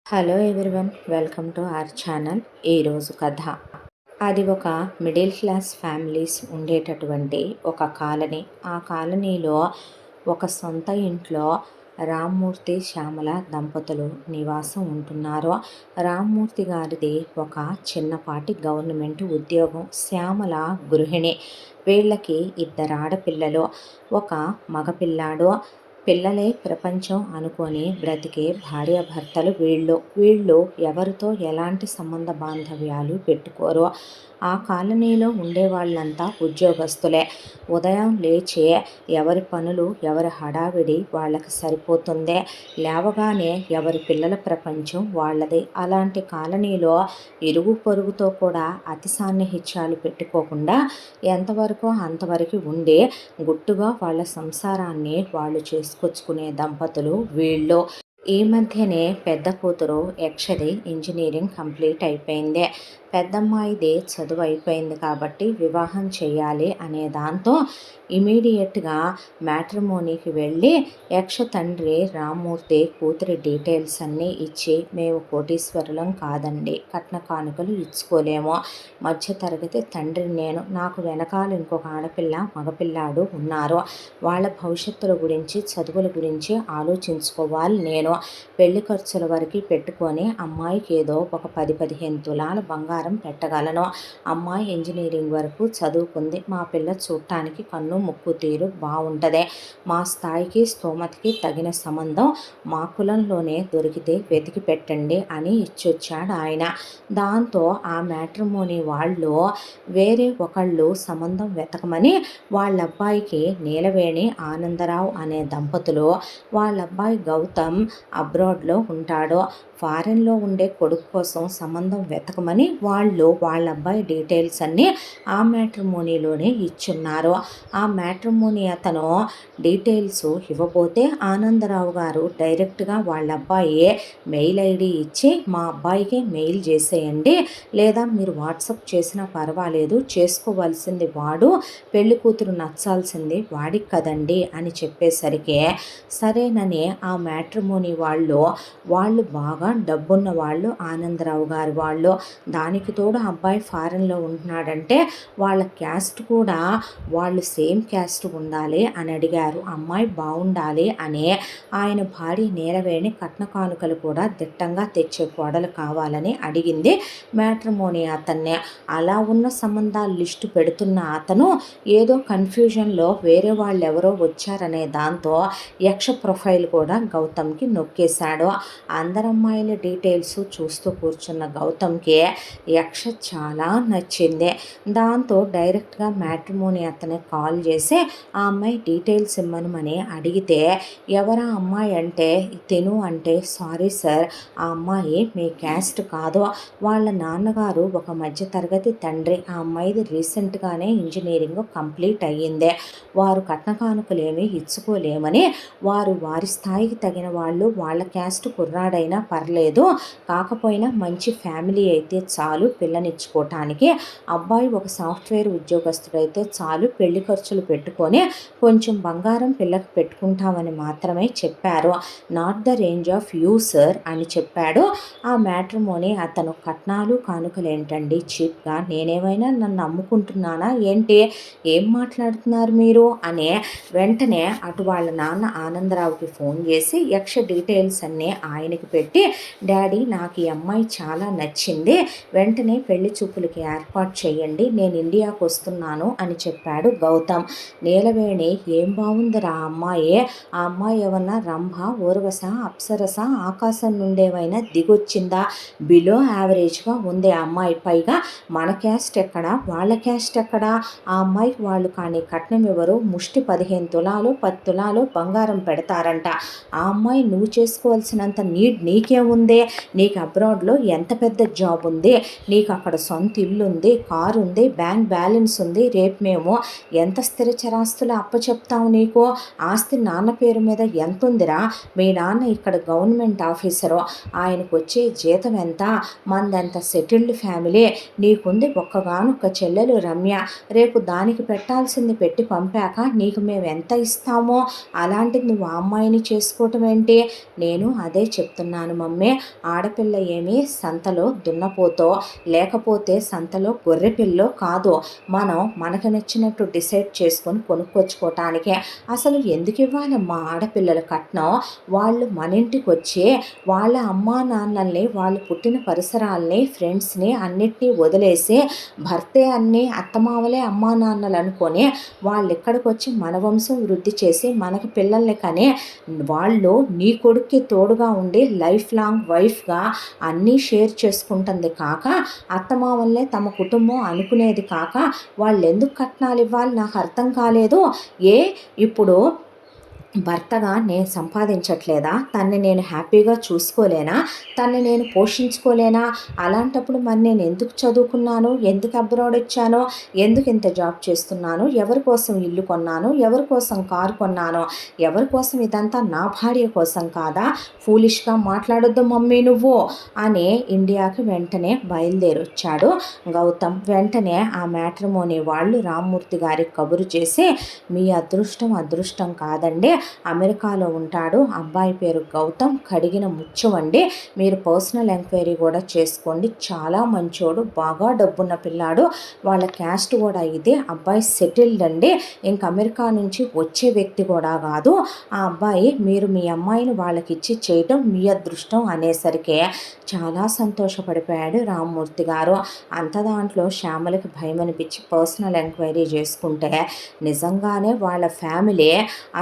Hello everyone, welcome to our channel. ఈరోజు కథ. అది ఒక మిడిల్ క్లాస్ ఫ్యామిలీస్ ఉండేటటువంటి ఒక కాలనీ. ఆ కాలనీలో ఒక సొంత ఇంట్లో రామ్మూర్తి శ్యామల దంపతులు నివాసం ఉంటున్నారు. రామ్మూర్తి గారిది ఒక చిన్నపాటి గవర్నమెంట్ ఉద్యోగం. శ్యామల గృహిణి. వీళ్ళకి ఇద్దరు ఆడపిల్లలు, ఒక మగపిల్లాడు. పిల్లలే ప్రపంచం అనుకొని బ్రతికే భార్యాభర్తలు వీళ్ళు ఎవరితో ఎలాంటి సంబంధ బాంధవ్యాలు పెట్టుకోరు. ఆ కాలనీలో ఉండేవాళ్ళంతా ఉద్యోగస్తులే. ఉదయం లేచే ఎవరి పనులు, ఎవరి హడావిడి వాళ్ళకి సరిపోతుందే. లేవగానే ఎవరి పిల్లల ప్రపంచం వాళ్ళదే. అలాంటి కాలనీలో ఇరుగు పొరుగుతో కూడా అతి సాన్నిహిత్యాలు పెట్టుకోకుండా ఎంతవరకు అంతవరకు ఉండి గుట్టుగా వాళ్ళ సంసారాన్ని వాళ్ళు చేసుకొచ్చుకునే దంపతులు వీళ్ళు. ఈ మధ్యనే పెద్ద కూతురు యక్షది ఇంజనీరింగ్ కంప్లీట్ అయిపోయింది. పెద్దమ్మాయిది చదువు అయిపోయింది కాబట్టి వివాహం చేయాలి అనే దాంతో ఇమీడియట్గా మ్యాట్రిమోనీకి వెళ్ళి యక్ష తండ్రి రామ్మూర్తి కూతురి డీటెయిల్స్ అన్నీ ఇచ్చి, మేము కోటీశ్వరులం కాదండి, కట్న కానుకలు ఇచ్చుకోలేము, మధ్యతరగతి తండ్రి నేను, నాకు వెనకాల ఇంకొక ఆడపిల్ల మగపిల్లాడు ఉన్నారు, వాళ్ళ భవిష్యత్తుల గురించి చదువుల గురించి ఆలోచించుకోవాలి, నేను పెళ్లి ఖర్చుల వరకు పెట్టుకొని అమ్మాయికి ఏదో ఒక 10-15 తులాల బంగారం పెట్టగలను. అమ్మాయి ఇంజనీరింగ్ వరకు చదువుకుంది. మా పిల్ల చూడటానికి కన్ను ముక్కు తీరు బాగుంటుంది. మా స్థాయికి స్తోమతకి తగిన సంబంధం మా కులంలోనే దొరికితే వెతికి పెట్టండి అని ఇచ్చొచ్చాడు ఆయన. దాంతో ఆ మ్యాట్రిమోనీ వాళ్ళు వేరే ఒకళ్ళు సంబంధం వెతకమని వాళ్ళ అబ్బాయికి నీలవేణి ఆనందరావు అనే దంపతులు, వాళ్ళ అబ్బాయి గౌతమ్ అబ్రాడ్లో ఉంటాడు, ఫారెన్లో ఉండే కొడుకు కోసం సంబంధం వెతకమని వాళ్ళ అబ్బాయి డీటెయిల్స్ అన్నీ ఆ మ్యాట్రిమోనీలోనే ఇచ్చున్నారు. ఆ మ్యాట్రిమోనీ అతను డీటెయిల్స్ ఇవ్వబోతే ఆనందరావు గారు డైరెక్ట్గా వాళ్ళ అబ్బాయి మెయిల్ ఐడి ఇచ్చి, మా అబ్బాయికి మెయిల్ చేసేయండి, లేదా మీరు వాట్సప్ చేసినా పర్వాలేదు, చేసుకోవాల్సింది వాడు, పెళ్లి కూతురు నచ్చాల్సింది వాడికి కదండి అని చెప్పేసరికి సరేనని ఆ మ్యాట్రిమోనీ వాళ్ళు బాగా డబ్బున్న వాళ్ళు, ఆనందరావు గారి వాళ్ళు. దానికి తోడు అబ్బాయి ఫారెన్లో ఉంటున్నాడంటే వాళ్ళ క్యాస్ట్ కూడా వాళ్ళు సేమ్ క్యాస్ట్ ఉండాలి అని అడిగారు. అమ్మాయి బాగుండాలి అని ఆయన భార్య నీలవేణి కట్న కానుకలు కూడా దిట్టంగా తెచ్చే కోడలు కావాలని అడిగింది మ్యాట్రిమోనీ అతన్నే. అలా ఉన్న సంబంధాలు లిస్టు పెడుతున్న అతను ఏదో కన్ఫ్యూజన్లో వేరే వాళ్ళు ఎవరో వచ్చారనే దాంతో యక్ష ప్రొఫైల్ కూడా గౌతమ్కి నొక్కేశాడు. అందరమ్మాయిల డీటెయిల్స్ చూస్తూ కూర్చున్న గౌతమ్కి యక్ష చాలా నచ్చింది. దాంతో డైరెక్ట్గా మ్యాట్రిమోనీ అతనికి కాల్ చేసి ఆ అమ్మాయి డీటెయిల్స్ ఇమ్మనమని అడిగితే, ఎవరా అమ్మాయి అంటే తిను అంటే, సారీ సార్, ఆ అమ్మాయి మీ క్యాస్ట్ కాదు, వాళ్ళ నాన్నగారు ఒక మధ్యతరగతి తండ్రి, ఆ అమ్మాయిది రీసెంట్గానే ఇంజనీరింగ్ కంప్లీట్ అయ్యిందే, వారు కట్న కానుకలు ఏమీ ఇచ్చుకోలేమని, వారి స్థాయికి తగిన వాళ్ళు, వాళ్ళ క్యాస్ట్ కుర్రాడైనా పర్లేదు, కాకపోయినా మంచి ఫ్యామిలీ అయితే చాలు పిల్లనిచ్చుకోవటానికి, అబ్బాయి ఒక సాఫ్ట్వేర్ ఉద్యోగస్తుడైతే చాలు, పెళ్లి ఖర్చులు పెట్టుకొని కొంచెం బంగారం పిల్లకి పెట్టుకుంటామని మాత్రమే చెప్పారు, not the range of you sir అని చెప్పాడు. ఆ మ్యాట్రిమోనీ అతను కట్నాలు కానుకలు ఏంటండి చీప్గా, నేనేమైనా నన్ను అమ్ముకుంటున్నానా ఏంటి, ఏం మాట్లాడుతున్నారు మీరు అని వెంటనే అటు వాళ్ళ నాన్న ఆనందరావుకి ఫోన్ చేసి యక్ష డీటెయిల్స్ అన్నీ ఆయనకి పెట్టి, డాడీ నాకు ఈ అమ్మాయి చాలా నచ్చింది, వెంటనే పెళ్లి చూపులకి ఏర్పాటు చేయండి, నేను ఇండియాకు వస్తున్నాను అని చెప్పాడు గౌతమ్. నీలవేణి ఏం బాగుందిరా అమ్మాయి, ఆ అమ్మాయి ఏమన్నా రంభ, ఊర్వశ, అప్సరస, ఆకాశం నుండేమైనా దిగొచ్చిందా, బిలో యావరేజ్గా ఉంది ఆ అమ్మాయి, పైగా మన క్యాస్ట్ ఎక్కడా వాళ్ళ క్యాస్ట్ ఎక్కడా, ఆ అమ్మాయికి వాళ్ళు కానీ కట్నం ఎవరు, ముష్టి 15 తులాలు 10 తులాలు బంగారం పెడతారంట, ఆ అమ్మాయి నువ్వు చేసుకోవాల్సినంత నీడ్ నీకేముంది, నీకు అబ్రాడ్లో ఎంత పెద్ద జాబ్ ఉంది, నీకు అక్కడ సొంత ఇల్లు ఉంది, కారు ఉంది, బ్యాంక్ బ్యాలెన్స్ ఉంది, రేపు మేము ఎంత స్థిర చరాస్తులు అప్పచెప్తాము నీకు, ఆస్తి నాన్న పేరు మీద ఎంత ఉందిరా, మీ నాన్న ఇక్కడ గవర్నమెంట్ ఆఫీసరు, ఆయనకు వచ్చే జీతం ఎంత, మందంత సెటిల్డ్ ఫ్యామిలీ, నీకుంది ఒక్కగానొక్క చెల్లెలు రమ్య, రేపు దానికి పెట్టాల్సింది పెట్టి పంపాక నీకు మేము ఎంత ఇస్తామో, అలాంటిది నువ్వు ఆ అమ్మాయిని చేసుకోవటం ఏంటి, నేను అదే చెప్తున్నాను మమ్మీ, మమ్మీ, ఆడపిల్ల ఏమీ సంతలో దున్నపోతో లేకపోతే సంతలో గొర్రె పిల్లో కాదు. మనం మనకు నచ్చినట్టు డిసైడ్ చేసుకొని కొనుక్కొచ్చుకోవటానికే. అసలు ఎందుకు ఇవ్వాలమ్మా ఆడపిల్లల కట్నం? వాళ్ళు మన ఇంటికి వచ్చి వాళ్ళ అమ్మా నాన్నల్ని, వాళ్ళు పుట్టిన పరిసరాల్ని, ఫ్రెండ్స్ని అన్నిటినీ వదిలేసి భర్తే అన్ని అత్తమామలే అమ్మా నాన్నలు అనుకొని వాళ్ళు ఇక్కడికి వచ్చి మన వంశం వృద్ధి చేసి మనకి పిల్లల్ని కని వాళ్ళు నీ కొడుక్కి తోడుగా ఉండి లైఫ్ లాంగ్ వైఫ్గా అన్నీ షేర్ చేసుకుంటుంది కాక, అత్తమామల్నే తమ కుటుంబం అనుకునేది కాక వాళ్ళు ఎందుకు కట్నాలు ఇవ్వాలి నాకు అర్థం కాలేదు. ఇప్పుడు భర్తగా నేను సంపాదించట్లేదా? తన్ని నేను హ్యాపీగా చూసుకోలేనా? తన్ని నేను పోషించుకోలేనా? అలాంటప్పుడు మరి నేను ఎందుకు చదువుకున్నాను? ఎందుకు అబ్రాడ్ వచ్చానో? ఎందుకు ఇంత జాబ్ చేస్తున్నాను? ఎవరి కోసం ఇల్లు కొన్నాను? ఎవరి కోసం కారు కొన్నాను? ఎవరి కోసం? ఇదంతా నా భార్య కోసం కాదా? ఫూలిష్గా మాట్లాడొద్దు మమ్మీ నువ్వు అని ఇండియాకి వెంటనే బయలుదేరొచ్చాడు గౌతమ్. వెంటనే ఆ మ్యాట్రిమోనీ వాళ్ళు రామ్మూర్తి గారికి కబురు చేసి, మీ అదృష్టం కాదండి, అమెరికాలో ఉంటాడు, అబ్బాయి పేరు గౌతమ్, కడిగిన ముత్యం అండి, మీరు పర్సనల్ ఎంక్వైరీ కూడా చేసుకోండి, చాలా మంచోడు, బాగా డబ్బున్న పిల్లాడు, వాళ్ళ క్యాస్ట్ కూడా ఇదే, అబ్బాయి సెటిల్డ్ అండి, ఇంక అమెరికా నుంచి వచ్చే వ్యక్తి కూడా కాదు ఆ అబ్బాయి, మీరు మీ అమ్మాయిని వాళ్ళకి ఇచ్చి చేయటం మీ అదృష్టం అనేసరికి చాలా సంతోషపడిపోయాడు రామ్మూర్తి గారు. అంత దాంట్లో శ్యామలకి భయం అనిపించి పర్సనల్ ఎంక్వైరీ చేసుకుంటే నిజంగానే వాళ్ళ ఫ్యామిలీ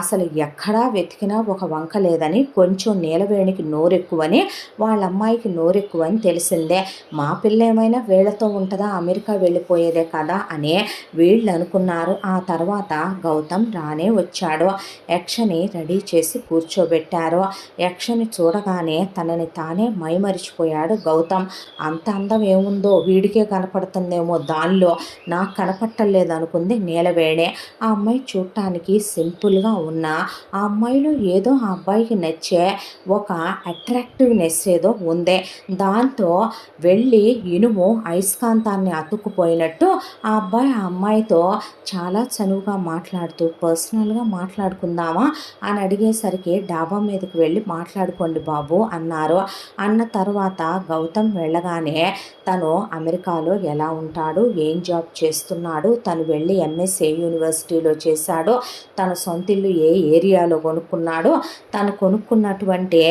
అసలు ఎక్కడా వెతికినా ఒక వంక లేదని, కొంచెం నీలవేణికి నోరెక్కువని, వాళ్ళ అమ్మాయికి నోరెక్కువని తెలిసిందే. మా పిల్ల ఏమైనా వీళ్ళతో ఉంటుందా, అమెరికా వెళ్ళిపోయేదే కదా అని వీళ్ళు అనుకున్నారు. ఆ తర్వాత గౌతమ్ రానే వచ్చాడు. యక్షని రెడీ చేసి కూర్చోబెట్టారు. యక్షని చూడగానే తనని తానే మైమరిచిపోయాడు గౌతమ్. అంత అందం ఏముందో వీడికే కనపడుతుందేమో దానిలో, నాకు కనపట్టలేదు అనుకుంది నీలవేణి. ఆ అమ్మాయి చూడటానికి సింపుల్గా ఉన్న ఆ అమ్మాయిలో ఏదో ఆ అబ్బాయికి నచ్చే ఒక అట్రాక్టివ్నెస్ ఏదో ఉంది. దాంతో వెళ్ళి ఇనుము అయస్కాంతాన్ని అతుక్కుపోయినట్టు ఆ అబ్బాయి ఆ అమ్మాయితో చాలా చనువుగా మాట్లాడుతూ, పర్సనల్గా మాట్లాడుకుందామా అని అడిగేసరికి డాబా మీదకి వెళ్ళి మాట్లాడుకోండి బాబు అన్నారు. అన్న తర్వాత గౌతమ్ వెళ్ళగానే తను అమెరికాలో ఎలా ఉంటాడు, ఏం జాబ్ చేస్తున్నాడు, తను వెళ్ళి ఎంఎస్ ఏ యూనివర్సిటీలో చేశాడో, తన సొంత ఇల్లు ఏ ఏరియాలో కొనుక్కున్నాడో, తను కొనుక్కున్నటువంటి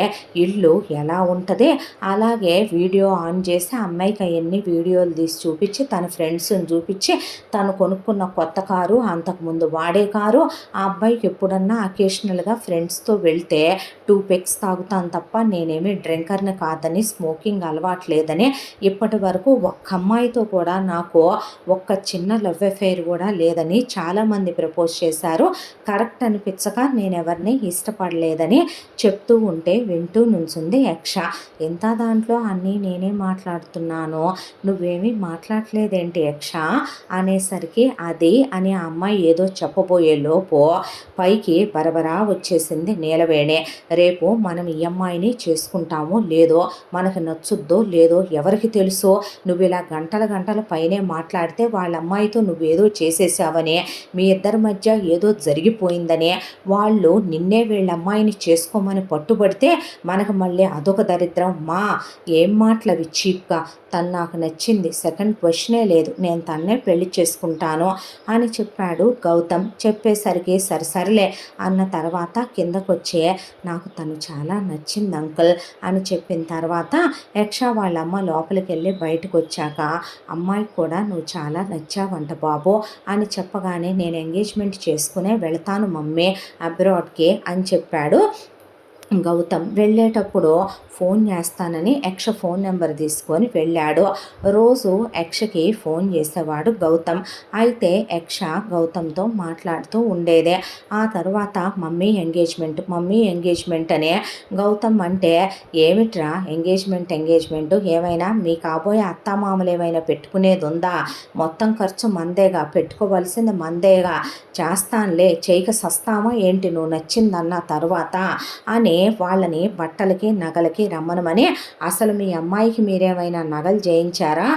ఇల్లు ఎలా ఉంటుంది, అలాగే వీడియో ఆన్ చేసి అమ్మాయికి అవన్నీ వీడియోలు తీసి చూపించి తన ఫ్రెండ్స్ని చూపించి తను కొనుక్కున్న కొత్త కారు, అంతకుముందు వాడే కారు, ఆ అబ్బాయికి ఎప్పుడన్నా అకేషనల్గా ఫ్రెండ్స్తో వెళ్తే 2 పెగ్స్ తాగుతాను తప్ప నేనేమి డ్రింకర్ని కాదని, స్మోకింగ్ అలవాట్లేదని, ఇప్పటి వరకు ఒక్క అమ్మాయితో కూడా నాకు ఒక్క చిన్న లవ్ అఫైర్ కూడా లేదని చాలామంది ప్రపోజ్ చేశారు, కరెక్ట్ అనిపించక నేను ఎవరిని ఇష్టపడలేదని చెప్తూ ఉంటే వింటూ నుంచుంది యక్ష. ఎంత దాంట్లో అన్నీ నేనే మాట్లాడుతున్నాను, నువ్వేమీ మాట్లాడలేదేంటి యక్ష అనేసరికి అది అని ఆ అమ్మాయి ఏదో చెప్పబోయే లోపు పైకి బరబరా వచ్చేసింది నీలవేణి. రేపు మనం ఈ అమ్మాయిని చేసుకుంటామో లేదో, మనకు నచ్చుద్దో లేదో ఎవరికి తెలుసో, నువ్వు ఇలా గంటల పైనే మాట్లాడితే వాళ్ళ అమ్మాయితో నువ్వేదో చేసేసావని, మీ ఇద్దరి మధ్య ఏదో జరిగిపోయిందని, వాళ్ళు నిన్నే వీళ్ళ అమ్మాయిని చేసుకోమని పట్టుబడితే మనకు మళ్ళీ అదొక దరిద్రం. మా ఏం మాటలు అవి చీప్గా, తను నాకు నచ్చింది, సెకండ్ క్వశ్చనే లేదు, నేను తన్నే పెళ్లి చేసుకుంటాను అని చెప్పాడు గౌతమ్. చెప్పేసరికి సరిలే అన్న తర్వాత కిందకొచ్చే, నాకు తను చాలా నచ్చింది అంకుల్ అని చెప్పిన తర్వాత యక్ష వాళ్ళ అమ్మ లోపలికి వెళ్ళి బయటకు వచ్చాక, అమ్మాయికి కూడా నువ్వు చాలా నచ్చావంట బాబు అని చెప్పగానే, నేను ఎంగేజ్మెంట్ చేసుకునే వెళతాను మమ్మీ అబ్రాడ్కి అని చెప్పాడు గౌతమ్. వెళ్ళేటప్పుడు ఫోన్ చేస్తానని యక్ష ఫోన్ నెంబర్ తీసుకొని వెళ్ళాడు. రోజు యక్షకి ఫోన్ చేసేవాడు గౌతమ్. అయితే యక్ష గౌతమ్తో మాట్లాడుతూ ఉండేదే. ఆ తర్వాత మమ్మీ ఎంగేజ్మెంట్ అనే గౌతమ్ అంటే, ఏమిట్రా ఎంగేజ్మెంట్ ఏమైనా మీ కాబోయే అత్తామామలు ఏమైనా పెట్టుకునేది ఉందా, మొత్తం ఖర్చు మందేగా, పెట్టుకోవలసింది మందేగా, చేస్తానులే చేయక సస్తామా ఏంటి నువ్వు నచ్చిందన్న తర్వాత అని వాళ్ళని బట్టలకి నగలకి రమ్మనమని. అసలు మీ అమ్మాయికి మీరేమైనా నగలు చేయించారా?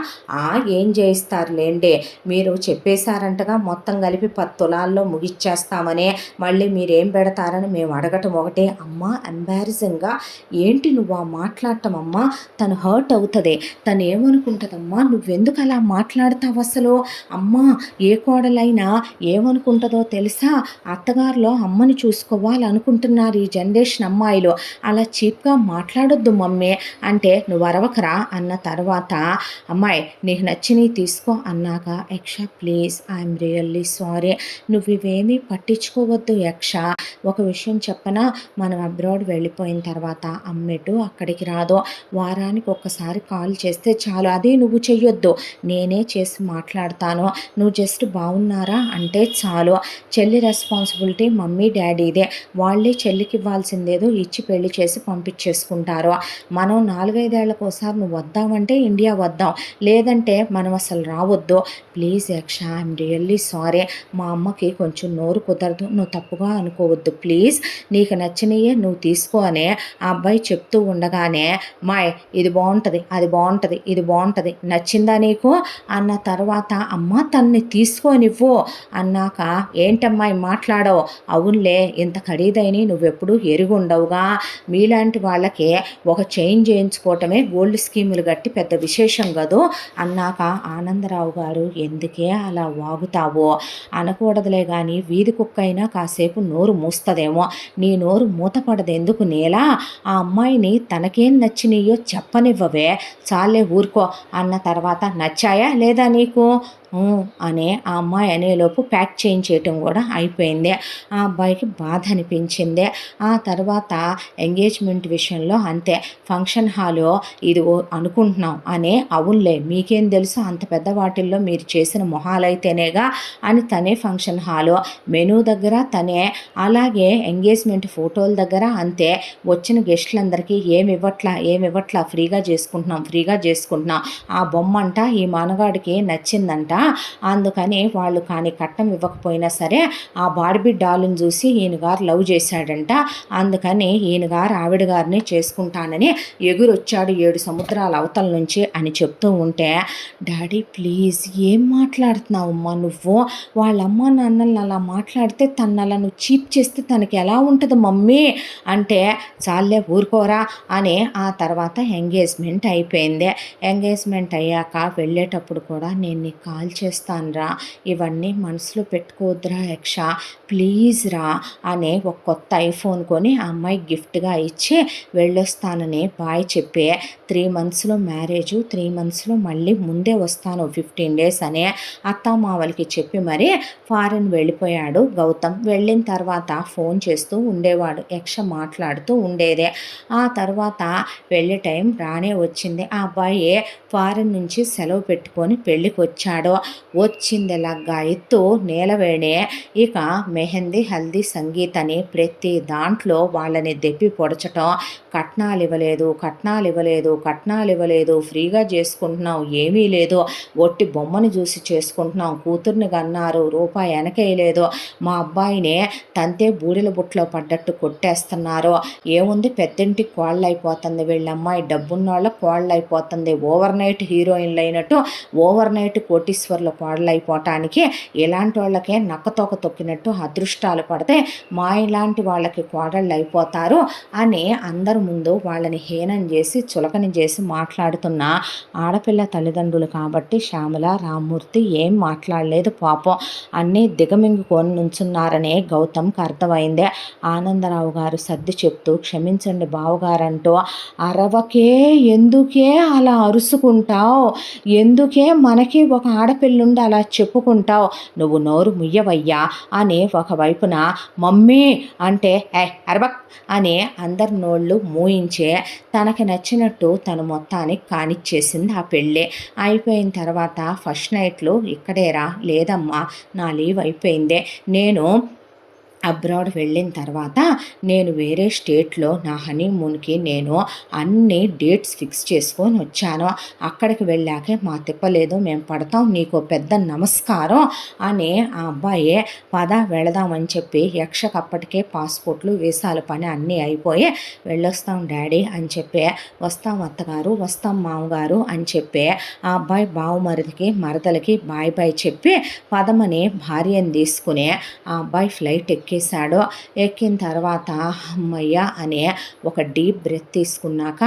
ఏం చేయిస్తారులేండి, మీరు చెప్పేశారంటగా మొత్తం కలిపి 10 తులాల్లో ముగిచ్చేస్తామని. మళ్ళీ మీరేం పెడతారని మేము అడగటం ఒకటే. అమ్మ ఎంబారసింగ్గా ఏంటి నువ్వు మాట్లాడటం అమ్మా? తను హర్ట్ అవుతుంది, తను ఏమనుకుంటుందమ్మా? నువ్వెందుకు అలా మాట్లాడతావు అసలు? అమ్మ ఏ కోడలైనా ఏమనుకుంటుందో తెలుసా? అత్తగారిలో అమ్మని చూసుకోవాలనుకుంటున్నారు ఈ జనరేషన్ అమ్మాయిలు. అలా చీప్గా మాట్లాడొద్దు మమ్మీ అంటే, నువ్వు అరవకరా అన్న తర్వాత, అమ్మాయి నీకు నచ్చినవి తీసుకో అన్నాక, యక్ష ప్లీజ్ ఐఎమ్ రియల్లీ సారీ, నువ్వు ఇవేమీ పట్టించుకోవద్దు యక్ష. ఒక విషయం చెప్పనా, మనం అబ్రాడ్ వెళ్ళిపోయిన తర్వాత అమ్మేటు అక్కడికి రాదు. వారానికి ఒక్కసారి కాల్ చేస్తే చాలు. అదే నువ్వు చెయ్యొద్దు, నేనే చేసి మాట్లాడతాను. నువ్వు జస్ట్ బాగున్నారా అంటే చాలు. చెల్లి రెస్పాన్సిబిలిటీ మమ్మీ డాడీదే. వాళ్ళే చెల్లికి ఇవ్వాల్సిందేదో ఇచ్చి పెళ్లి చేసి పంపించేసుకుంటారు. మనం 4-5 ఏళ్లకోసారి నువ్వు వద్దామంటే ఇండియా వద్దాం, లేదంటే మనం అసలు రావద్దు. ప్లీజ్ యక్ష ఐఎమ్ రియల్లీ సారీ. మా అమ్మకి కొంచెం నోరు కుదరదు, నువ్వు తప్పుగా అనుకోవద్దు ప్లీజ్. నీకు నచ్చినయే నువ్వు తీసుకో అని ఆ అబ్బాయి చెప్తూ ఉండగానే, మాయ్ ఇది బాగుంటుంది, అది బాగుంటుంది, ఇది బాగుంటుంది, నచ్చిందా నీకు అన్న తర్వాత, అమ్మ తన్ని తీసుకోనివ్వు అన్నాక, ఏంటమ్మాయి మాట్లాడవు? అవునులే, ఇంత ఖరీదైన నువ్వెప్పుడు ఎరుగుండవుగా. మీలాంటి వాళ్ళకి ఒక చైన్ చేయించుకోవటమే గోల్డ్ స్కీములు గట్టి పెద్ద విశేషం కదూ అన్నాక, ఆనందరావు గారు ఎందుకే అలా వాగుతావో? అనకూడదులే కానీ వీధి కుక్కైనా కాసేపు నోరు మూస్తుందేమో. నీ నోరు మూతపడదు ఎందుకు నేలా? ఆ అమ్మాయిని తనకేం నచ్చినాయో చెప్పనివ్వవే, చాలే ఊరుకో అన్న తర్వాత, నచ్చాయా లేదా నీకు అనే ఆ అమ్మాయి అనేలోపు ప్యాక్ చేయించేయటం కూడా అయిపోయింది. ఆ అబ్బాయికి బాధ అనిపించింది. ఆ తర్వాత ఎంగేజ్మెంట్ విషయంలో అంతే, ఫంక్షన్ హాలు ఇది అనుకుంటున్నాం అనే, అవునులే మీకేం తెలుసు అంత పెద్ద వాటిల్లో మీరు చేసిన మొహాలైతేనేగా అని తనే ఫంక్షన్ హాలు, మెనూ దగ్గర తనే, అలాగే ఎంగేజ్మెంట్ ఫోటోల దగ్గర అంతే. వచ్చిన గెస్టులందరికీ ఏమి ఇవ్వట్లా, ఫ్రీగా చేసుకుంటున్నాం. ఆ బొమ్మ అంట ఈ మనగాడికి నచ్చిందంట, అందుకని వాళ్ళు కానీ కట్నం ఇవ్వకపోయినా సరే ఆ బార్బీ డాల్ని చూసి ఈయన గారు లవ్ చేశాడంట, అందుకని ఈయన గారు ఆవిడ గారిని చేసుకుంటానని ఎగురొచ్చాడు 7 సముద్రాల అవతల నుంచి అని చెప్తూ ఉంటే, డాడీ ప్లీజ్ ఏం మాట్లాడుతున్నావమ్మా నువ్వు? వాళ్ళ అమ్మ నాన్నల్ని అలా మాట్లాడితే తను అలా నువ్వు చీప్ చేస్తే తనకి ఎలా ఉంటుంది మమ్మీ అంటే, చాలే ఊరుకోరా అని. ఆ తర్వాత ఎంగేజ్మెంట్ అయిపోయింది. ఎంగేజ్మెంట్ అయ్యాక వెళ్ళేటప్పుడు కూడా, నేను నీకు కాల్ చేస్తానురా, ఇవన్నీ మనసులో పెట్టుకోవద్దురా యక్ష ప్లీజ్ రా అని ఒక కొత్త ఐఫోన్ కొని ఆ అమ్మాయి గిఫ్ట్గా ఇచ్చి వెళ్ళొస్తానని బాయ్ చెప్పి, 3 monthsలో మ్యారేజు, 3 monthsలో మళ్ళీ ముందే వస్తాను 15 days అని అత్తామావలకి చెప్పి మరి ఫారెన్ వెళ్ళిపోయాడు గౌతమ్. వెళ్ళిన తర్వాత ఫోన్ చేస్తూ ఉండేవాడు, యక్ష మాట్లాడుతూ ఉండేదే. ఆ తర్వాత పెళ్లి టైం రానే వచ్చింది. ఆ అబ్బాయి ఫారెన్ నుంచి సెలవు పెట్టుకొని పెళ్ళికి వచ్చాడు. వచ్చింది లగ్గా ఎత్తు నేలవేణి. ఇక మెహందీ హల్దీ సంగీత్ అని ప్రతి దాంట్లో వాళ్ళని దెప్పి పొడచటం, కట్నాలు ఇవ్వలేదు, ఫ్రీగా చేసుకుంటున్నాం, ఏమీ లేదు, ఒట్టి బొమ్మను చూసి చేసుకుంటున్నాం, కూతుర్ని కన్నారు, రూపాయి వెనకేయలేదు, మా అబ్బాయిని తంతే బూడిల బుట్లో పడ్డట్టు కొట్టేస్తున్నారు, ఏముంది పెద్దింటికి కోళ్ళు అయిపోతుంది, వీళ్ళమ్మాయి డబ్బున్నోళ్ళ కోళ్ళు అయిపోతుంది, ఓవర్ నైట్ హీరోయిన్లు అయినట్టు ఓవర్ నైట్ కోటీశ్వర్ల కోళ్ళు అయిపోవటానికి ఇలాంటి వాళ్ళకే నక్కతోక తొక్కినట్టు అదృష్టాలు పడితే మా ఇలాంటి వాళ్ళకి కోడళ్ళు అయిపోతారు అని అందరి ముందు వాళ్ళని హీనం చేసి చులకని చేసి మాట్లాడుతున్న ఆడపిల్ల తల్లిదండ్రులు కాబట్టి శ్యామల రామ్మూర్తి ఏం మాట్లాడలేదు పాపం. అన్నీ దిగమింగుకొని నుంచున్నారనే గౌతమ్కి అర్థమైంది. ఆనందరావు గారు సర్ది చెప్తూ, క్షమించండి బావగారంటూ, అరవకే ఎందుకే అలా అరుసుకుంటావు, ఎందుకే మనకి ఒక ఆడపిల్లుండి అలా చెప్పుకుంటావు, నువ్వు నోరు ముయ్యవయ్యా అని ఒకవైపున మమ్మీ అంటే అరబక్ అని అందరి నోళ్ళు మూయించే తనకి నచ్చినట్టు తను మొత్తానికి కానిచ్చేసింది. ఆ పెళ్ళి అయిపోయిన తర్వాత ఫస్ట్ నైట్లు ఇక్కడేరా, లేదమ్మా నా లీవ్ అయిపోయిందే, నేను అబ్రాడ్ వెళ్ళిన తర్వాత నేను వేరే స్టేట్లో నా హనీమూన్కి నేను అన్ని డేట్స్ ఫిక్స్ చేసుకొని వచ్చాను. అక్కడికి వెళ్ళాకే మా తిప్పలేదు, మేము పడతాం, నీకు పెద్ద నమస్కారం అని ఆ అబ్బాయి పద వెళదామని చెప్పి యక్షకప్పటికే పాస్పోర్ట్లు వీసాల పని అన్నీ అయిపోయి వెళ్ళొస్తాం డాడీ అని చెప్పి, వస్తాం అత్తగారు, వస్తాం మామగారు అని చెప్పి ఆ అబ్బాయి బావమరిదికి మరదలకి బాయ్ బాయ్ చెప్పి పదమని భార్యను తీసుకుని ఆ అబ్బాయి ఫ్లైట్ ఎక్కేశాడు. ఎక్కిన తర్వాత అమ్మయ్య అనే ఒక డీప్ బ్రెత్ తీసుకున్నాక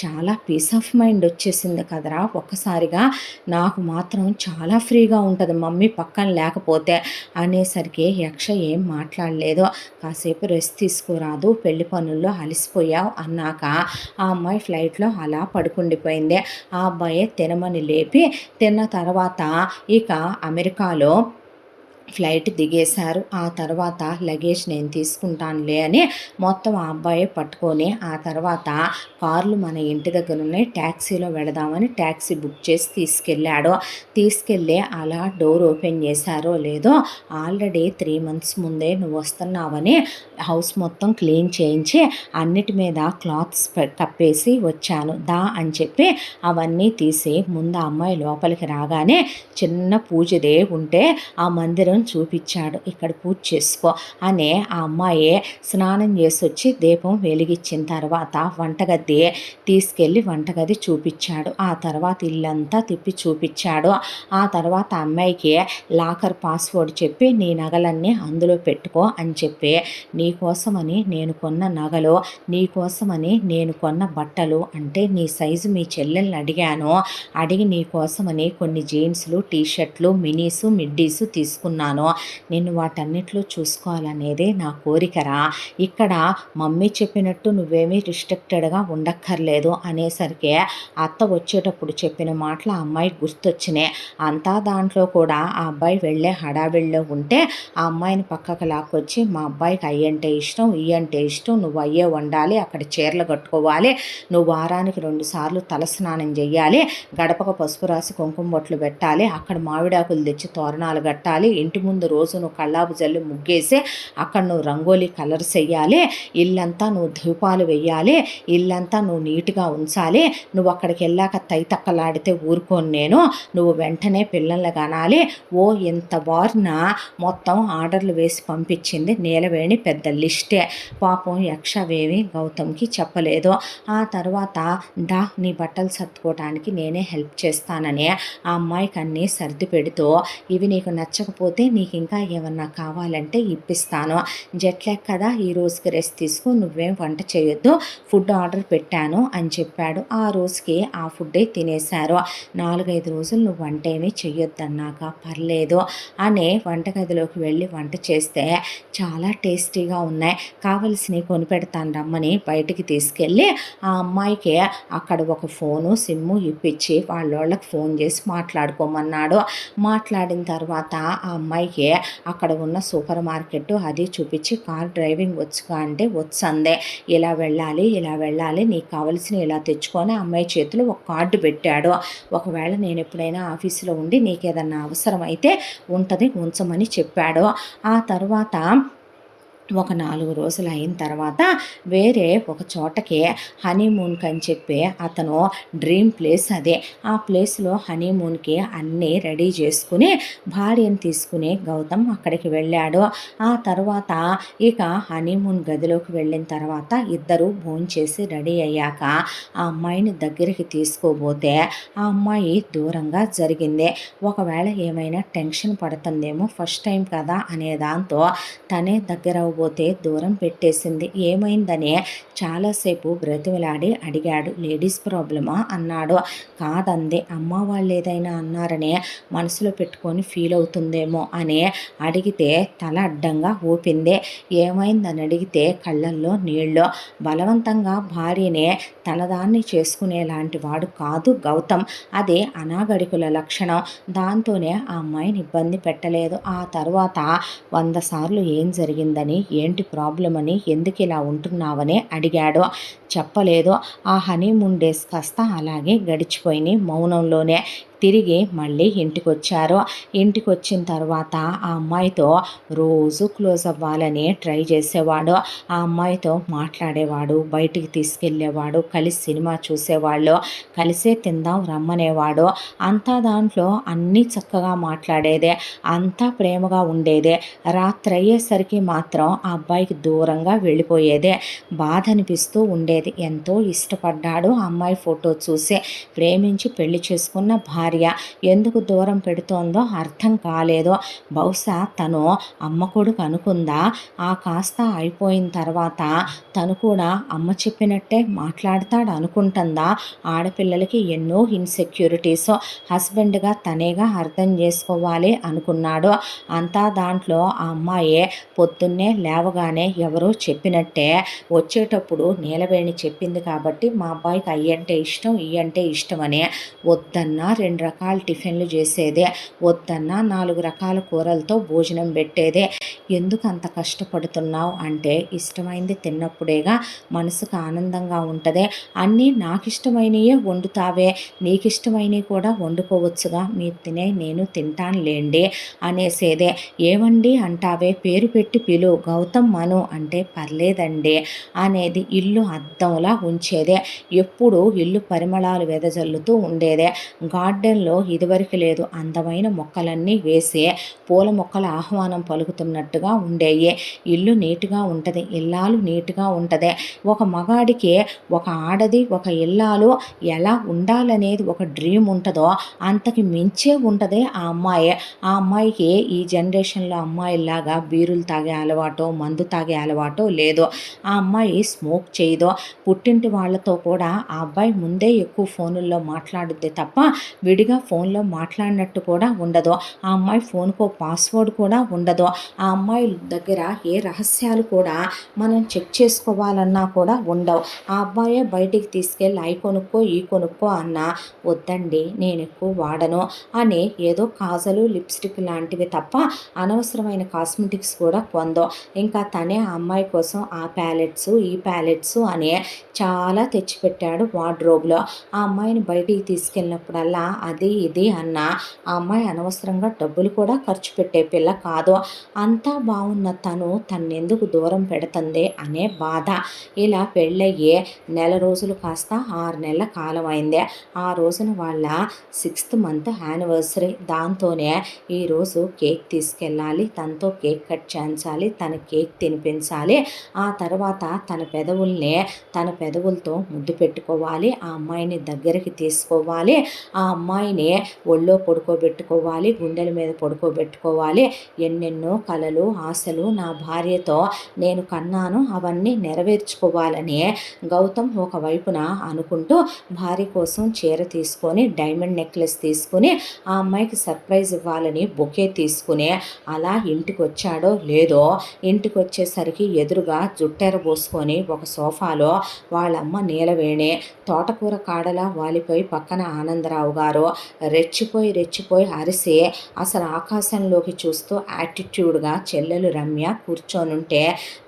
చాలా పీస్ ఆఫ్ మైండ్ వచ్చేసింది కదరా ఒక్కసారిగా. నాకు మాత్రం చాలా ఫ్రీగా ఉంటుంది మమ్మీ పక్కన లేకపోతే అనేసరికి యక్ష ఏం మాట్లాడలేదు. కాసేపు రెస్ట్ తీసుకోరాదు, పెళ్లి పనుల్లో అలసిపోయావు అన్నాక ఆ అమ్మాయి ఫ్లైట్లో అలా పడుకుండిపోయింది. ఆ అబ్బాయి తినమని లేపి తిన్న తర్వాత ఇక అమెరికాలో ఫ్లైట్ దిగేశారు. ఆ తర్వాత లగేజ్ నేను తీసుకుంటానులే అని మొత్తం ఆ అబ్బాయి పట్టుకొని ఆ తర్వాత కార్లు మన ఇంటి దగ్గర ఉన్నాయి, ట్యాక్సీలో వెళదామని ట్యాక్సీ బుక్ చేసి తీసుకెళ్ళి అలా డోర్ ఓపెన్ చేశారో లేదో ఆల్రెడీ 3 months ముందే నువ్వు వస్తున్నావని హౌస్ మొత్తం క్లీన్ చేయించి అన్నిటి మీద క్లాత్స్ కప్పేసి వచ్చాను దా అని చెప్పి అవన్నీ తీసి ముందు ఆ అమ్మాయి లోపలికి రాగానే చిన్న పూజదే ఉంటే ఆ మందిరం చూపించాడు, ఇక్కడ పూజ చేసుకో అనే ఆ అమ్మాయి స్నానం చేసి వచ్చి దీపం వెలిగించిన తర్వాత వంటగది తీసుకెళ్ళి వంటగది చూపించాడు. ఆ తర్వాత ఇల్లంతా తిప్పి చూపించాడు. ఆ తర్వాత అమ్మాయికి లాకర్ పాస్వర్డ్ చెప్పి నీ నగలన్నీ అందులో పెట్టుకో అని చెప్పి నీకోసమని నేను కొన్న నగలు, నీకోసమని నేను కొన్న బట్టలు అంటే నీ సైజు మీ చెల్లెల్ని అడిగి నీకోసమని కొన్ని జీన్స్లు టీషర్ట్లు మినీసు మిడ్డీసు తీసుకున్నాను, నేను వాటన్నిటిలో చూసుకోవాలనేదే నా కోరికరా. ఇక్కడ మమ్మీ చెప్పినట్టు నువ్వేమీ రిస్ట్రిక్టెడ్గా ఉండక్కర్లేదు అనేసరికి అత్త వచ్చేటప్పుడు చెప్పిన మాటలు ఆ అమ్మాయి గుర్తొచ్చినాయి. అంతా దాంట్లో కూడా ఆ అబ్బాయి వెళ్ళే హడావిడిలో ఉంటే ఆ అమ్మాయిని పక్కకు లాక్కొచ్చి మా అబ్బాయికి అయ్యంటే ఇష్టం ఈ అంటే ఇష్టం, నువ్వు అయ్యే వండాలి, అక్కడ చీరలు కట్టుకోవాలి, నువ్వు వారానికి 2 సార్లు తలస్నానం చెయ్యాలి, గడపకు పసుపు రాసి కుంకుమ బొట్లు పెట్టాలి, అక్కడ మామిడాకులు తెచ్చి తోరణాలు కట్టాలి, ఇంటి ముందు రోజు నువ్వు కల్లాపు జల్లి ముగ్గేసి అక్కడ నువ్వు రంగోలీ కలర్స్ వేయాలి, ఇల్లంతా నువ్వు ధూపాలు వేయాలి, ఇల్లంతా నువ్వు నీట్గా ఉంచాలి, నువ్వు అక్కడికి వెళ్ళాక తైతక్కలాడితే ఊరుకోను నేను, నువ్వు వెంటనే పిల్లల్ని కనాలి. ఓ ఇంత బారిన మొత్తం ఆర్డర్లు వేసి పంపించింది నీలవేణి, పెద్ద లిస్టే. పాపం యక్షవేమి గౌతమ్కి చెప్పలేదు. ఆ తర్వాత నీ బట్టలు సర్దుకోవడానికి నేనే హెల్ప్ చేస్తానని ఆ అమ్మాయికి అన్నీ సర్ది పెడుతూ ఇవి నీకు నచ్చకపోతే నీకు ఇంకా ఏమన్నా కావాలంటే ఇప్పిస్తాను, జెట్లాగ్ కదా ఈ రోజుకి రెస్ట్ తీసుకో, నువ్వేం వంట చేయొద్దు, ఫుడ్ ఆర్డర్ పెట్టాను అని చెప్పాడు. ఆ రోజుకి ఆ ఫుడ్డే తినేశారు. 4-5 రోజులు నువ్వు వంట ఏమీ చెయ్యొద్దన్నాక పర్లేదు అని వంటగదిలోకి వెళ్ళి వంట చేస్తే చాలా టేస్టీగా ఉన్నాయి, కావలసినవి కొనిపెడతాను రమ్మని బయటికి తీసుకెళ్ళి ఆ అమ్మాయికి అక్కడ ఒక ఫోను సిమ్ము ఇప్పించి వాళ్ళకి ఫోన్ చేసి మాట్లాడుకోమన్నాడు. మాట్లాడిన తర్వాత ఆ అమ్మాయికి అక్కడ ఉన్న సూపర్ మార్కెట్ అది చూపించి కార్ డ్రైవింగ్ వచ్చుగా అంటే వచ్చందే, ఇలా వెళ్ళాలి నీకు కావలసిన ఇలా తెచ్చుకొని అమ్మాయి చేతిలో ఒక కార్డు పెట్టాడు. ఒకవేళ నేను ఎప్పుడైనా ఆఫీసులో ఉండి నీకు ఏదన్నా అవసరం అయితే ఉంటుంది ఉంచమని చెప్పాడు. ఆ తర్వాత ఒక 4 రోజులు అయిన తర్వాత వేరే ఒక చోటకి హనీమూన్కి అని చెప్పి అతను డ్రీమ్ ప్లేస్ అదే, ఆ ప్లేస్లో హనీమూన్కి అన్నీ రెడీ చేసుకుని భార్యను తీసుకుని గౌతమ్ అక్కడికి వెళ్ళాడు. ఆ తర్వాత ఇక హనీమూన్ గదిలోకి వెళ్ళిన తర్వాత ఇద్దరు భోంచేసి రెడీ అయ్యాక ఆ అమ్మాయిని దగ్గరికి తీసుకోబోతే ఆ అమ్మాయి దూరంగా జరిగింది. ఒకవేళ ఏమైనా టెన్షన్ పడుతుందేమో ఫస్ట్ టైం కదా అనే దాంతో తనే దగ్గర పోతే దూరం పెట్టేసింది. ఏమైందని చాలాసేపు బ్రతిమలాడి అడిగాడు. లేడీస్ ప్రాబ్లమా అన్నాడు. కాదంది. అమ్మ వాళ్ళు ఏదైనా అన్నారనే మనసులో పెట్టుకొని ఫీల్ అవుతుందేమో అని అడిగితే తల అడ్డంగా ఊపింది. ఏమైందని అడిగితే కళ్ళల్లో నీళ్ళు. బలవంతంగా భార్యనే తనదాన్ని చేసుకునేలాంటి వాడు కాదు గౌతమ్, అది అనాగరికుల లక్షణం. దాంతోనే ఆ అమ్మాయిని ఇబ్బంది పెట్టలేదు. ఆ తర్వాత 100 సార్లు ఏం జరిగిందని, ఏంటి ప్రాబ్లం అని, ఎందుకు ఇలా ఉంటున్నావని అడిగాడు. చెప్పలేదు. ఆ హనీమూన్ డేస్ కాస్త అలాగే గడిచిపోయినాయి మౌనంలోనే. తిరిగి మళ్ళీ ఇంటికొచ్చారు. ఇంటికొచ్చిన తర్వాత ఆ అమ్మాయితో రోజు క్లోజ్ అవ్వాలని ట్రై చేసేవాడు. ఆ అమ్మాయితో మాట్లాడేవాడు, బయటికి తీసుకెళ్ళేవాడు, కలిసి సినిమా చూసేవాళ్ళు, కలిసే తిందాం రమ్మనేవాడు. అంతా దాంట్లో అన్నీ చక్కగా మాట్లాడేదే, అంతా ప్రేమగా ఉండేదే. రాత్రి అయ్యేసరికి మాత్రం ఆ అబ్బాయికి దూరంగా వెళ్ళిపోయేదే. బాధ అనిపిస్తూ ఉండేది. ఎంతో ఇష్టపడ్డాడు ఆ అమ్మాయి ఫోటో చూసి. ప్రేమించి పెళ్లి చేసుకున్న భార్య ఎందుకు దూరం పెడుతోందో అర్థం కాలేదు. బహుశా తను అమ్మ కొడుకు అనుకుందా? ఆ కాస్త అయిపోయిన తర్వాత తను కూడా అమ్మ చెప్పినట్టే మాట్లాడతాడు అనుకుంటుందా? ఆడపిల్లలకి ఎన్నో ఇన్సెక్యూరిటీస్, హస్బెండ్గా తనేగా అర్థం చేసుకోవాలి అనుకున్నాడు. అంతా దాంట్లో ఆ అమ్మాయే పొద్దున్నే లేవగానే ఎవరో చెప్పినట్టే వచ్చేటప్పుడు నీలవేణి చెప్పింది కాబట్టి మా అబ్బాయికి అయ్యి అంటే ఇష్టం, ఇవి అంటే ఇష్టమని వద్దన్నా 2 రకాల టిఫిన్లు చేసేదే, వద్దన్నా 4 రకాల కూరలతో భోజనం పెట్టేదే. ఎందుకు అంత కష్టపడుతున్నావు అంటే ఇష్టమైంది తిన్నప్పుడేగా మనసుకు ఆనందంగా ఉంటుంది. అన్నీ నాకు ఇష్టమైనయే వండుతావే, నీకు ఇష్టమైనవి కూడా వండుకోవచ్చుగా, మీరు తినే నేను తింటానులేండి అనేసేదే. ఏమండి అంటావే, పేరు పెట్టి పిలు, గౌతమ్ మను అంటే పర్లేదండి అనేది ఇల్లు అద్దంలా ఉంచేదే. ఎప్పుడూ ఇల్లు పరిమళాలు వెదజల్లుతూ ఉండేదే. గార్డెన్లో ఇదివరకు లేదు, అందమైన మొక్కలన్నీ వేసి పూల మొక్కల ఆహ్వానం పలుకుతున్నట్టుగా ఉండేవి. ఇల్లు నీట్గా ఉంటుంది, ఇల్లాలు నీట్గా ఉంటుంది. ఒక మగాడికి ఒక ఆడది, ఒక ఇల్లాలు ఎలా ఉండాలనేది ఒక డ్రీమ్ ఉంటుందో అంతకి మించే ఉంటుంది ఆ అమ్మాయి. ఆ అమ్మాయికి ఈ జనరేషన్లో అమ్మాయిలాగా బీరులు తాగే అలవాటో, మందు తాగే అలవాటో లేదు. ఆ అమ్మాయి స్మోక్ చేయదు. పుట్టింటి వాళ్ళతో కూడా ఆ అబ్బాయి ముందే ఎక్కువ ఫోనుల్లో మాట్లాడుద్ది తప్ప విడిగా ఫోన్లో మాట్లాడినట్టు కూడా ఉండదు. ఆ అమ్మాయి ఫోన్కో పాస్వర్డ్ కూడా ఉండదు. ఆ అమ్మాయి దగ్గర ఏ రహస్యాలు కూడా మనం చెక్ చేసుకోవాలన్నా కూడా ఉండవు. ఆ అబ్బాయే బయటికి తీసుకెళ్ళి అయి కొనుక్కో, ఈ కొనుక్కో అన్నా వద్దండి నేను ఎక్కువ వాడను అని ఏదో కాజలు, లిప్స్టిక్ లాంటివి తప్ప అనవసరమైన కాస్మెటిక్స్ కూడా కొందో. ఇంకా తనే ఆ అమ్మాయి కోసం ఆ ప్యాలెట్స్, ఈ ప్యాలెట్స్ అని చాలా తెచ్చిపెట్టాడు వార్డ్రోబ్లో. ఆ అమ్మాయిని బయటికి తీసుకెళ్ళినప్పుడల్లా అది ఇది అన్న ఆ అమ్మాయి అనవసరంగా డబ్బులు కూడా ఖర్చు పెట్టే పిల్ల కాదు. అంతా బాగున్న తన్నెందుకు దూరం పెడుతుంది అనే బాధ. ఇలా పెళ్ళయ్యే నెల రోజులు కాస్త 6 నెలల కాలం అయిందే. ఆ రోజున వాళ్ళ 6th మంత్ యానివర్సరీ. దాంతోనే ఈరోజు కేక్ తీసుకెళ్ళాలి, తనతో కేక్ కట్ చేయించాలి, తన కేక్ తినిపించాలి. ఆ తర్వాత తన పెదవులతో ముద్దు పెట్టుకోవాలి, ఆ అమ్మాయిని దగ్గరికి తీసుకోవాలి, ఆ అమ్మాయిని ఒళ్ళో పడుకోబెట్టుకోవాలి, గుండెల మీద పడుకోబెట్టుకోవాలి. ఎన్నెన్నో కలలు, ఆశలు నా భార్యతో నేను కన్నాను, అవన్నీ నెరవేర్చుకోవాలని గౌతమ్ ఒకవైపున అనుకుంటూ భార్య కోసం చీర తీసుకొని, డైమండ్ నెక్లెస్ తీసుకుని, ఆ అమ్మాయికి సర్ప్రైజ్ ఇవ్వాలని బొకే తీసుకుని అలా ఇంటికి వచ్చాడో లేదో, ఇంటికి వచ్చేసరికి ఎదురుగా జుట్టెర పోసుకొని ఒక సోఫాలో వాళ్ళమ్మ నీలవేణి, తోటకూర కాడలా వాలిపోయి పక్కన ఆనందరావు గారు రెచ్చిపోయి అరిసి అసలు ఆకాశంలోకి చూస్తూ యాటిట్యూడ్గా చెల్లెలు రమ్య కూర్చొనుంటే,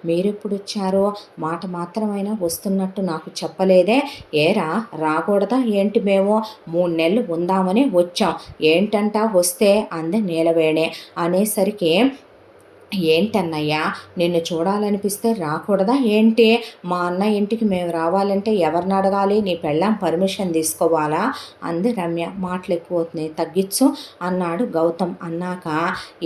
మీరెప్పుడు వచ్చారో, మాట మాత్రమైనా వస్తున్నట్టు నాకు చెప్పలేదే, ఏరా రాకూడదా ఏంటి, మేము 3 నెలలు ఉందామని వచ్చాం, ఏంటంటా వస్తే అంది నీలవేణి. అనేసరికి ఏంటన్నయ్యా, నిన్ను చూడాలనిపిస్తే రాకూడదా ఏంటి, మా అన్న ఇంటికి మేము రావాలంటే ఎవరిని అడగాలి, నీ పెళ్ళాం పర్మిషన్ తీసుకోవాలా అంది రమ్య. మాటలు ఎక్కువ అవుతున్నాయి, తగ్గించు అన్నాడు గౌతమ్. అన్నాక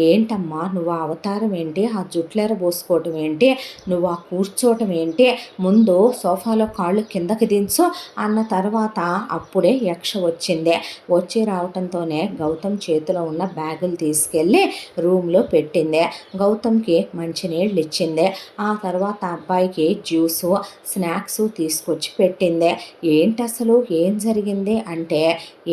ఏంటమ్మా నువ్వు ఆ అవతారం ఏంటి, ఆ జుట్లెర పోసుకోవటం ఏంటి, నువ్వు ఆ కూర్చోవటం ఏంటి, ముందు సోఫాలో కాళ్ళు కిందకి దించు అన్న తర్వాత అప్పుడే యక్ష వచ్చింది. వచ్చి రావటంతోనే గౌతమ్ చేతిలో ఉన్న బ్యాగులు తీసుకెళ్ళి రూమ్లో పెట్టింది. గౌతమ్కి మంచినీళ్ళు ఇచ్చింది. ఆ తర్వాత అబ్బాయికి జ్యూసు, స్నాక్స్ తీసుకొచ్చి పెట్టింది. ఏంటి అసలు ఏం జరిగింది అంటే,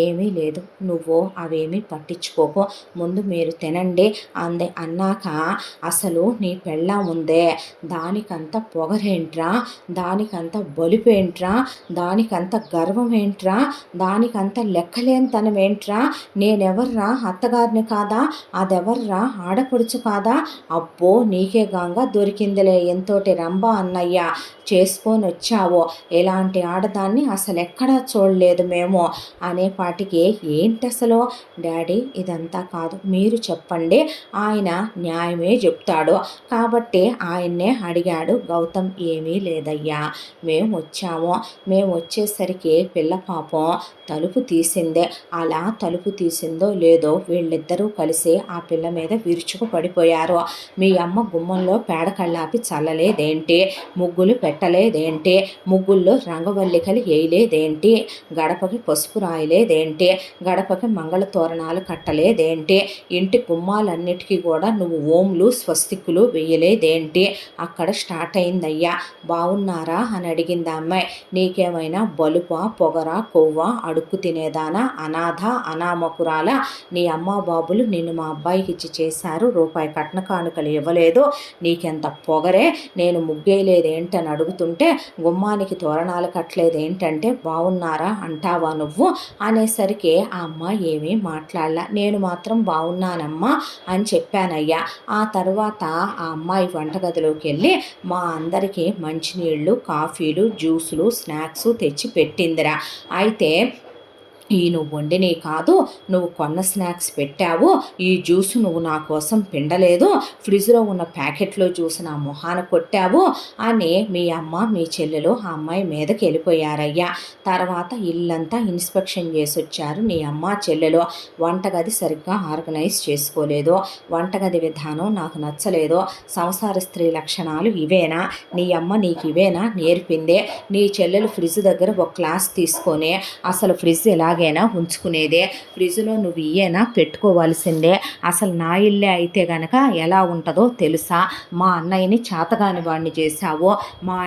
ఏమీ లేదు, నువ్వు అవేమీ పట్టించుకోకు, ముందు మీరు తినండి అంది. అన్నాక అసలు నీ పెళ్ళాం ఉందే, దానికంత పొగరేంట్రా, దానికంత బలుపేంట్రా, దానికంత గర్వం ఏంట్రా, దానికంత లెక్కలేనితనం ఏంట్రా, నేనెవర్రా అత్తగారిని కాదా, అదెవర్రా ఆడపడుచు కాదా, అబ్బో నీకే గాంగా దొరికిందిలే, ఎంతోటి రంభ అన్నయ్య చేసుకొని వచ్చావో, ఇలాంటి ఆడదాన్ని అసలు ఎక్కడా చూడలేదు మేము అనేపాటికి, ఏంటి అసలు డాడీ ఇదంతా కాదు, మీరు చెప్పండి, ఆయన న్యాయమే చెప్తాడు కాబట్టి ఆయన్నే అడిగాడు గౌతమ్. ఏమీ లేదయ్యా, మేము వచ్చేసరికి పిల్ల పాపం తలుపు తీసిందే. అలా తలుపు తీసిందో లేదో వీళ్ళిద్దరూ కలిసి ఆ పిల్ల మీద విరుచుకు పడిపోయారు. మీ అమ్మ గుమ్మంలో పేడ కళ్ళాపి చల్లలేదేంటి, ముగ్గులు పెట్టలేదేంటి, ముగ్గుల్లో రంగవల్లికలు వేయలేదేంటి, గడపకి పసుపు రాయలేదేంటి, గడపకి మంగళ తోరణాలు కట్టలేదేంటి, ఇంటి గుమ్మాలన్నిటికీ కూడా నువ్వు ఓంలు స్వస్తికులు వేయలేదేంటి. అక్కడ స్టార్ట్ అయిందయ్యా. బాగున్నారా అని అడిగింది అమ్మాయి. నీకేమైనా బలుపా, పొగరా, కొవ్వ, అడుక్కు తినేదానా, అనాథ అనామకురాల, నీ అమ్మ బాబులు నిన్ను మా అబ్బాయికి ఇచ్చి చేశారు, రూపాయి కట్న కానుకలు ఇవ్వలేదు, నీకెంత పొగరే, నేను ముగ్గేయలేదేంటని అడుగుతుంటే గుమ్మానికి తోరణాలు కట్టలేదేంటంటే బాగున్నారా అంటావా నువ్వు అనేసరికి ఆ అమ్మ ఏమీ మాట్లాడలా. నేను మాత్రం బాగున్నానమ్మా అని చెప్పానయ్యా. ఆ తర్వాత ఆ అమ్మాయి వంటగదిలోకి వెళ్ళి మా అందరికీ మంచినీళ్ళు, కాఫీలు, జ్యూసులు, స్నాక్స్ తెచ్చి పెట్టిందిరా. అయితే నువ్వు వండినే కాదు, నువ్వు కొన్న స్నాక్స్ పెట్టావు, ఈ జ్యూసు నువ్వు నా కోసం పిండలేదు, ఫ్రిడ్జ్లో ఉన్న ప్యాకెట్లో జ్యూస్ నా మొహాన కొట్టావు అని మీ అమ్మ మీ చెల్లెలు ఆ అమ్మాయి మీదకి వెళ్ళిపోయారయ్యా. తర్వాత ఇల్లంతా ఇన్స్పెక్షన్ చేసి వచ్చారు నీ అమ్మ చెల్లెలు. వంటగది సరిగ్గా ఆర్గనైజ్ చేసుకోలేదు, వంటగది విధానం నాకు నచ్చలేదు, సంసార స్త్రీ లక్షణాలు ఇవేనా, నీ అమ్మ నీకు ఇవేనా నేర్పిందే, నీ చెల్లెలు ఫ్రిడ్జ్ దగ్గర ఒక క్లాస్ తీసుకొని అసలు ఫ్రిడ్జ్ ఎలాగైనా ఉంచుకునేదే, ఫ్రిడ్జ్లో నువ్వు ఇయేనా పెట్టుకోవాల్సిందే, అసలు నా ఇల్లే అయితే గనక ఎలా ఉంటుందో తెలుసా, మా అన్నయ్యని చేతగాని వాడిని చేశావు, మా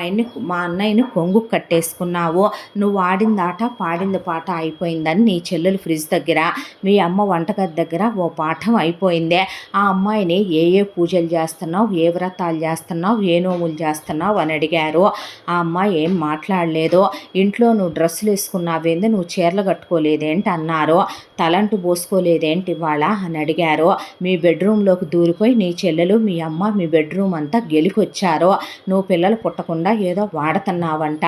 అన్నయ్యని కొంగు కట్టేసుకున్నావు, నువ్వు ఆడింది ఆట పాడింది పాట అయిపోయిందని నీ చెల్లెలు ఫ్రిడ్జ్ దగ్గర, మీ అమ్మ వంటగది దగ్గర ఓ పాఠం అయిపోయిందే. ఆ అమ్మాయిని ఏ పూజలు చేస్తున్నావు, ఏ వ్రతాలు చేస్తున్నావు, ఏ నోములు చేస్తున్నావు అని అడిగారు. ఆ అమ్మాయి ఏం మాట్లాడలేదు. ఇంట్లో నువ్వు డ్రెస్సులు వేసుకున్నావేంది, నువ్వు చీరలు కట్టుకోలేదేంటి అన్నారు. తలంటు పోసుకోలేదేంటి ఇవాళ అని అడిగారు. మీ బెడ్రూమ్లోకి దూరిపోయి నీ చెల్లెలు మీ అమ్మ మీ బెడ్రూమ్ అంతా గెలికొచ్చారు. నువ్వు పిల్లలు పుట్టకుండా ఏదో వాడుతున్నావంట,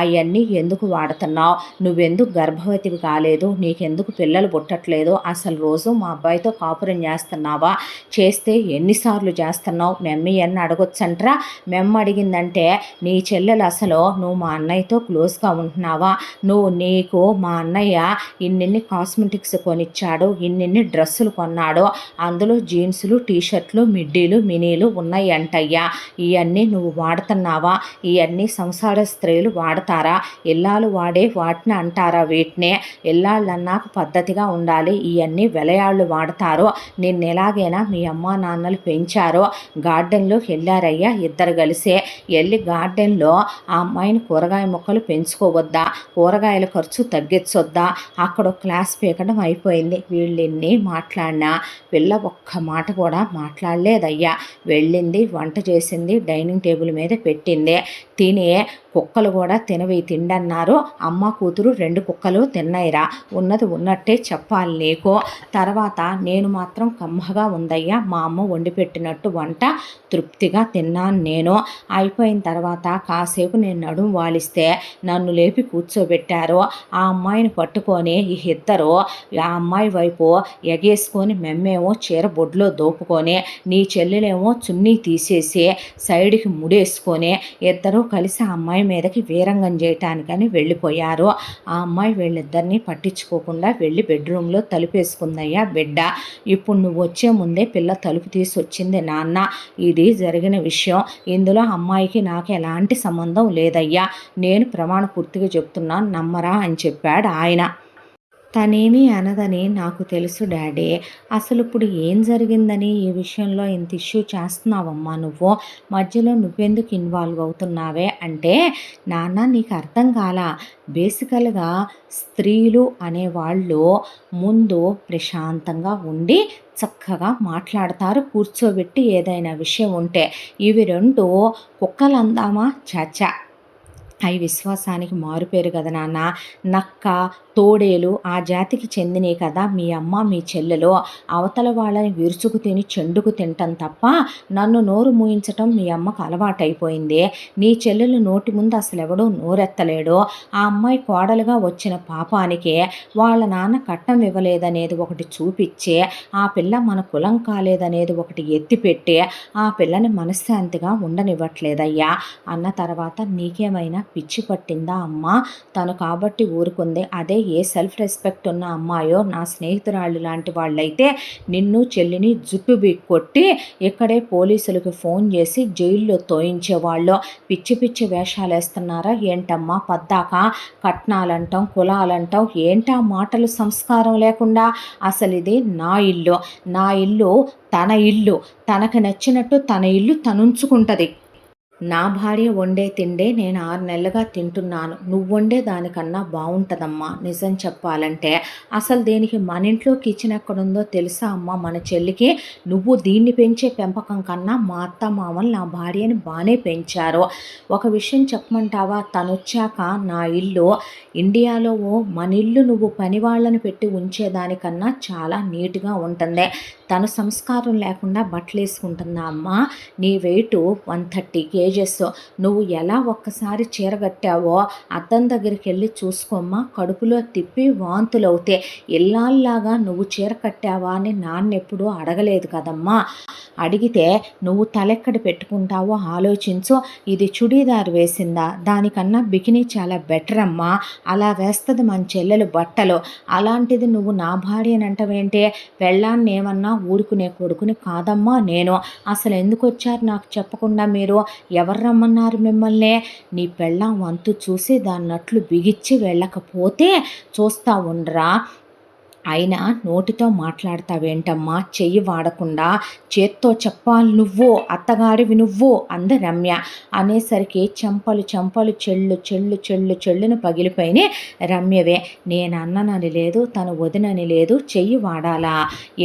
అవన్నీ ఎందుకు వాడుతున్నావు, నువ్వెందుకు గర్భవతివి కాలేదు, నీకెందుకు పిల్లలు పుట్టట్లేదు, అసలు రోజు మా అబ్బాయితో కాపురం చేస్తున్నావా, చేస్తే ఎన్నిసార్లు చేస్తున్నావు, మెమ్మి అని అడగొచ్చంట్రా. మెమ్మ అడిగిందంటే నీ చెల్లెలు అసలు నువ్వు మా అన్నయ్యతో క్లోజ్గా ఉంటున్నావా, నీకు మా అన్నయ్య ఇన్నిన్ని కాస్మెటిక్స్ కొనిచ్చాడు, ఇన్నిన్ని డ్రెస్సులు కొన్నాడు, అందులో జీన్సులు, టీషర్ట్లు, మిడ్డీలు, మినీలు ఉన్నాయి అంటయ్యా, ఇవన్నీ నువ్వు వాడుతున్నావా, ఇవన్నీ సంసార స్త్రీలు వాడతారా, ఇల్లాలు వాడే వాటిని అంటారా, వీటినే ఇల్లాళ్ళు అన్నాక పద్ధతిగా ఉండాలి, ఇవన్నీ వెలయాళ్ళు వాడతారు, నిన్ను ఎలాగైనా మీ అమ్మ నాన్నలు పెంచారో. గార్డెన్లోకి వెళ్ళారయ్యా ఇద్దరు కలిసే, వెళ్ళి గార్డెన్లో ఆ అమ్మాయిని కూరగాయ మొక్కలు పెంచుకోవద్దా, కూరగాయల ఖర్చు తగ్గించొద్దా, అక్కడ క్లాస్ పీకడం అయిపోయింది. వీళ్ళెన్ని మాట్లాడినా పిల్ల ఒక్క మాట కూడా మాట్లాడలేదయ్యా. వెళ్ళింది, వంట చేసింది, డైనింగ్ టేబుల్ మీద పెట్టింది, తినే కుక్కలు కూడా తినవి తిండన్నారు. అమ్మ కూతురు 2 కుక్కలు తిన్నాయిరా, ఉన్నది ఉన్నట్టే చెప్పాలి నీకు. తర్వాత నేను మాత్రం కమ్మగా ఉందయ్యా, మా అమ్మ వండి పెట్టినట్టు వంట తృప్తిగా తిన్నాను నేను. అయిపోయిన తర్వాత కాసేపు నేను నడుము వాలిస్తే నన్ను లేపి కూర్చోబెట్టారు. ఆ అమ్మాయిని పట్టుకొని ఈ ఇద్దరు ఆ అమ్మాయి వైపు ఎగేసుకొని మెమ్మేమో చీర బొడ్లో దోపుకొని నీ చెల్లెలేమో చున్నీ తీసేసి సైడ్కి ముడేసుకొని ఇద్దరూ కలిసి ఆ అమ్మాయి మీదకి వీరంగం చేయటానికని వెళ్ళిపోయారు. ఆ అమ్మాయి వీళ్ళిద్దరినీ పట్టించుకోకుండా వెళ్ళి బెడ్రూమ్లో తలుపేసుకుందయ్యా బిడ్డ. ఇప్పుడు నువ్వు వచ్చే ముందే పిల్ల తలుపు తీసి వచ్చింది నాన్న, ఇది జరిగిన విషయం, ఇందులో అమ్మాయికి నాకు ఎలాంటి సంబంధం లేదయ్యా, నేను ప్రమాణ పూర్తిగా చెప్తున్నాను, నమ్మరా అని చెప్పాడు ఆయన. తనేమీ అనదని నాకు తెలుసు డాడీ, అసలు ఇప్పుడు ఏం జరిగిందని ఈ విషయంలో ఇంత ఇష్యూ చేస్తున్నావమ్మా నువ్వు, మధ్యలో నువ్వెందుకు ఇన్వాల్వ్ అవుతున్నావే అంటే, నాన్న నీకు అర్థం కాలా, బేసికల్గా స్త్రీలు అనేవాళ్ళు ముందు ప్రశాంతంగా ఉండి చక్కగా మాట్లాడతారు, కూర్చోబెట్టి ఏదైనా విషయం ఉంటే. ఇవి 2 కుక్కలు అందామా, చచ్చా, అవి విశ్వాసానికి మారుపేరు కదా నాన్న. నక్క తోడేలు ఆ జాతికి చెందినవి కదా మీ అమ్మ మీ చెల్లెలు. అవతల వాళ్ళని విరుచుకు తిని చెండుకు తింటం తప్ప నన్ను నోరు మూయించటం మీ అమ్మకు అలవాటైపోయింది. నీ చెల్లెలు నోటి ముందు అసలెవడూ నోరెత్తలేడు. ఆ అమ్మాయి కోడలుగా వచ్చిన పాపానికి వాళ్ళ నాన్న కట్నం ఇవ్వలేదనేది ఒకటి చూపిచ్చి, ఆ పిల్ల మన కులం కాలేదనేది ఒకటి ఎత్తిపెట్టి ఆ పిల్లని మనశ్శాంతిగా ఉండనివ్వట్లేదయ్యా అన్న తర్వాత నీకేమైనా పిచ్చి పట్టిందా అమ్మా? తను కాబట్టి ఊరుకుంది. అదే ఏ సెల్ఫ్ రెస్పెక్ట్ ఉన్న అమ్మాయో నా స్నేహితురాళ్ళు లాంటి వాళ్ళైతే నిన్ను చెల్లిని జుట్టు కొట్టి ఇక్కడే పోలీసులకు ఫోన్ చేసి జైల్లో తోయించేవాళ్ళు. పిచ్చి పిచ్చి వేషాలు వేస్తున్నారా ఏంటమ్మా పద్దాక? కట్నాలంటాం కులాలంటాం ఏంటా మాటలు సంస్కారం లేకుండా? అసలు ఇది నా ఇల్లు, నా ఇల్లు తన ఇల్లు, తనకు నచ్చినట్టు తన ఇల్లు తనుంచుకుంటుంది. నా భార్య వండే తిండే నేను 6 నెలలుగా తింటున్నాను. నువ్వు వండే దానికన్నా బాగుంటుందమ్మా నిజం చెప్పాలంటే. అసలు దీనికి మన ఇంట్లో కిచెన్ ఎక్కడుందో తెలుసా అమ్మ మన చెల్లికి? నువ్వు దీన్ని పెంచే పెంపకం కన్నా మా అత్త మామలు నా భార్యని బాగానే పెంచారు. ఒక విషయం చెప్పమంటావా? తనొచ్చాక నా ఇల్లు ఇండియాలో మన ఇల్లు నువ్వు పని వాళ్ళని పెట్టి ఉంచేదానికన్నా చాలా నీట్గా ఉంటుంది. తను సంస్కారం లేకుండా బట్టలు వేసుకుంటుందా అమ్మ? నీ వెయిట్ 130 కేజెస్. నువ్వు ఎలా ఒక్కసారి చీర కట్టావో అద్దం దగ్గరికి వెళ్ళి చూసుకోమ్మా. కడుపులో తిప్పి వాంతులు అవుతే ఇల్లాల్లాగా నువ్వు చీర కట్టావా అని నాన్న ఎప్పుడూ అడగలేదు కదమ్మా. అడిగితే నువ్వు తలెక్కడ పెట్టుకుంటావో ఆలోచించు. ఇది చుడీదార్ వేసిందా? దానికన్నా బికినీ చాలా బెటర్ అమ్మా. అలా వేస్తుంది మన చెల్లెలు బట్టలు. అలాంటిది నువ్వు నా భార్యనంటవేంటే? పెళ్ళాన్ని ఏమన్నా ఊరుకునే కొడుకుని కాదమ్మా నేను. అసలు ఎందుకు వచ్చారు నాకు చెప్పకుండా మీరు? ఎవరు రమ్మన్నారు మిమ్మల్ని? నీ పెళ్ళాం వంతు చూసి దాన్నట్లు బిగిచ్చి వెళ్ళకపోతే చూస్తా ఉండరా. అయినా నోటితో మాట్లాడతావేంటమ్మా? చెయ్యి వాడకుండా చేత్తో చెప్పాలి నువ్వు, అత్తగారివి నువ్వు అంది రమ్య. అనేసరికి చెంపలు చెంపలు చెళ్ళు చెళ్ళు చెళ్ళు చెళ్ళును పగిలిపోయినాయి రమ్యవే. నేను అన్ననని లేదు, తను వదినని లేదు, చెయ్యి వాడాలా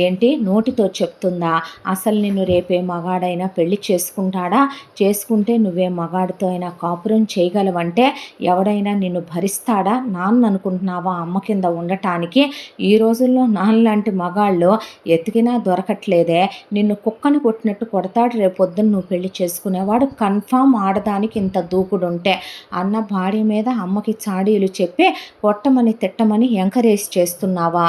ఏంటి? నోటితో చెప్తుందా? అసలు నిన్ను రేపే మగాడైనా పెళ్లి చేసుకుంటాడా? చేసుకుంటే నువ్వే మగాడితో అయినా కాపురం చేయగలవంటే ఎవడైనా నిన్ను భరిస్తాడా? నాన్న అనుకుంటున్నావా అమ్మ కింద ఉండటానికి? ఈ రోజుల్లో నాన్నలాంటి మగాళ్ళు ఎతికినా దొరకట్లేదే. నిన్ను కుక్కని కొట్టినట్టు కొడతాడు రేపొద్దున నువ్వు పెళ్లి చేసుకునేవాడు. కన్ఫామ్ ఆడదానికి ఇంత దూకుడుంటే అన్న భార్య మీద అమ్మకి చాడీలు చెప్పి కొట్టమని తిట్టమని ఎంకరేజ్ చేస్తున్నావా?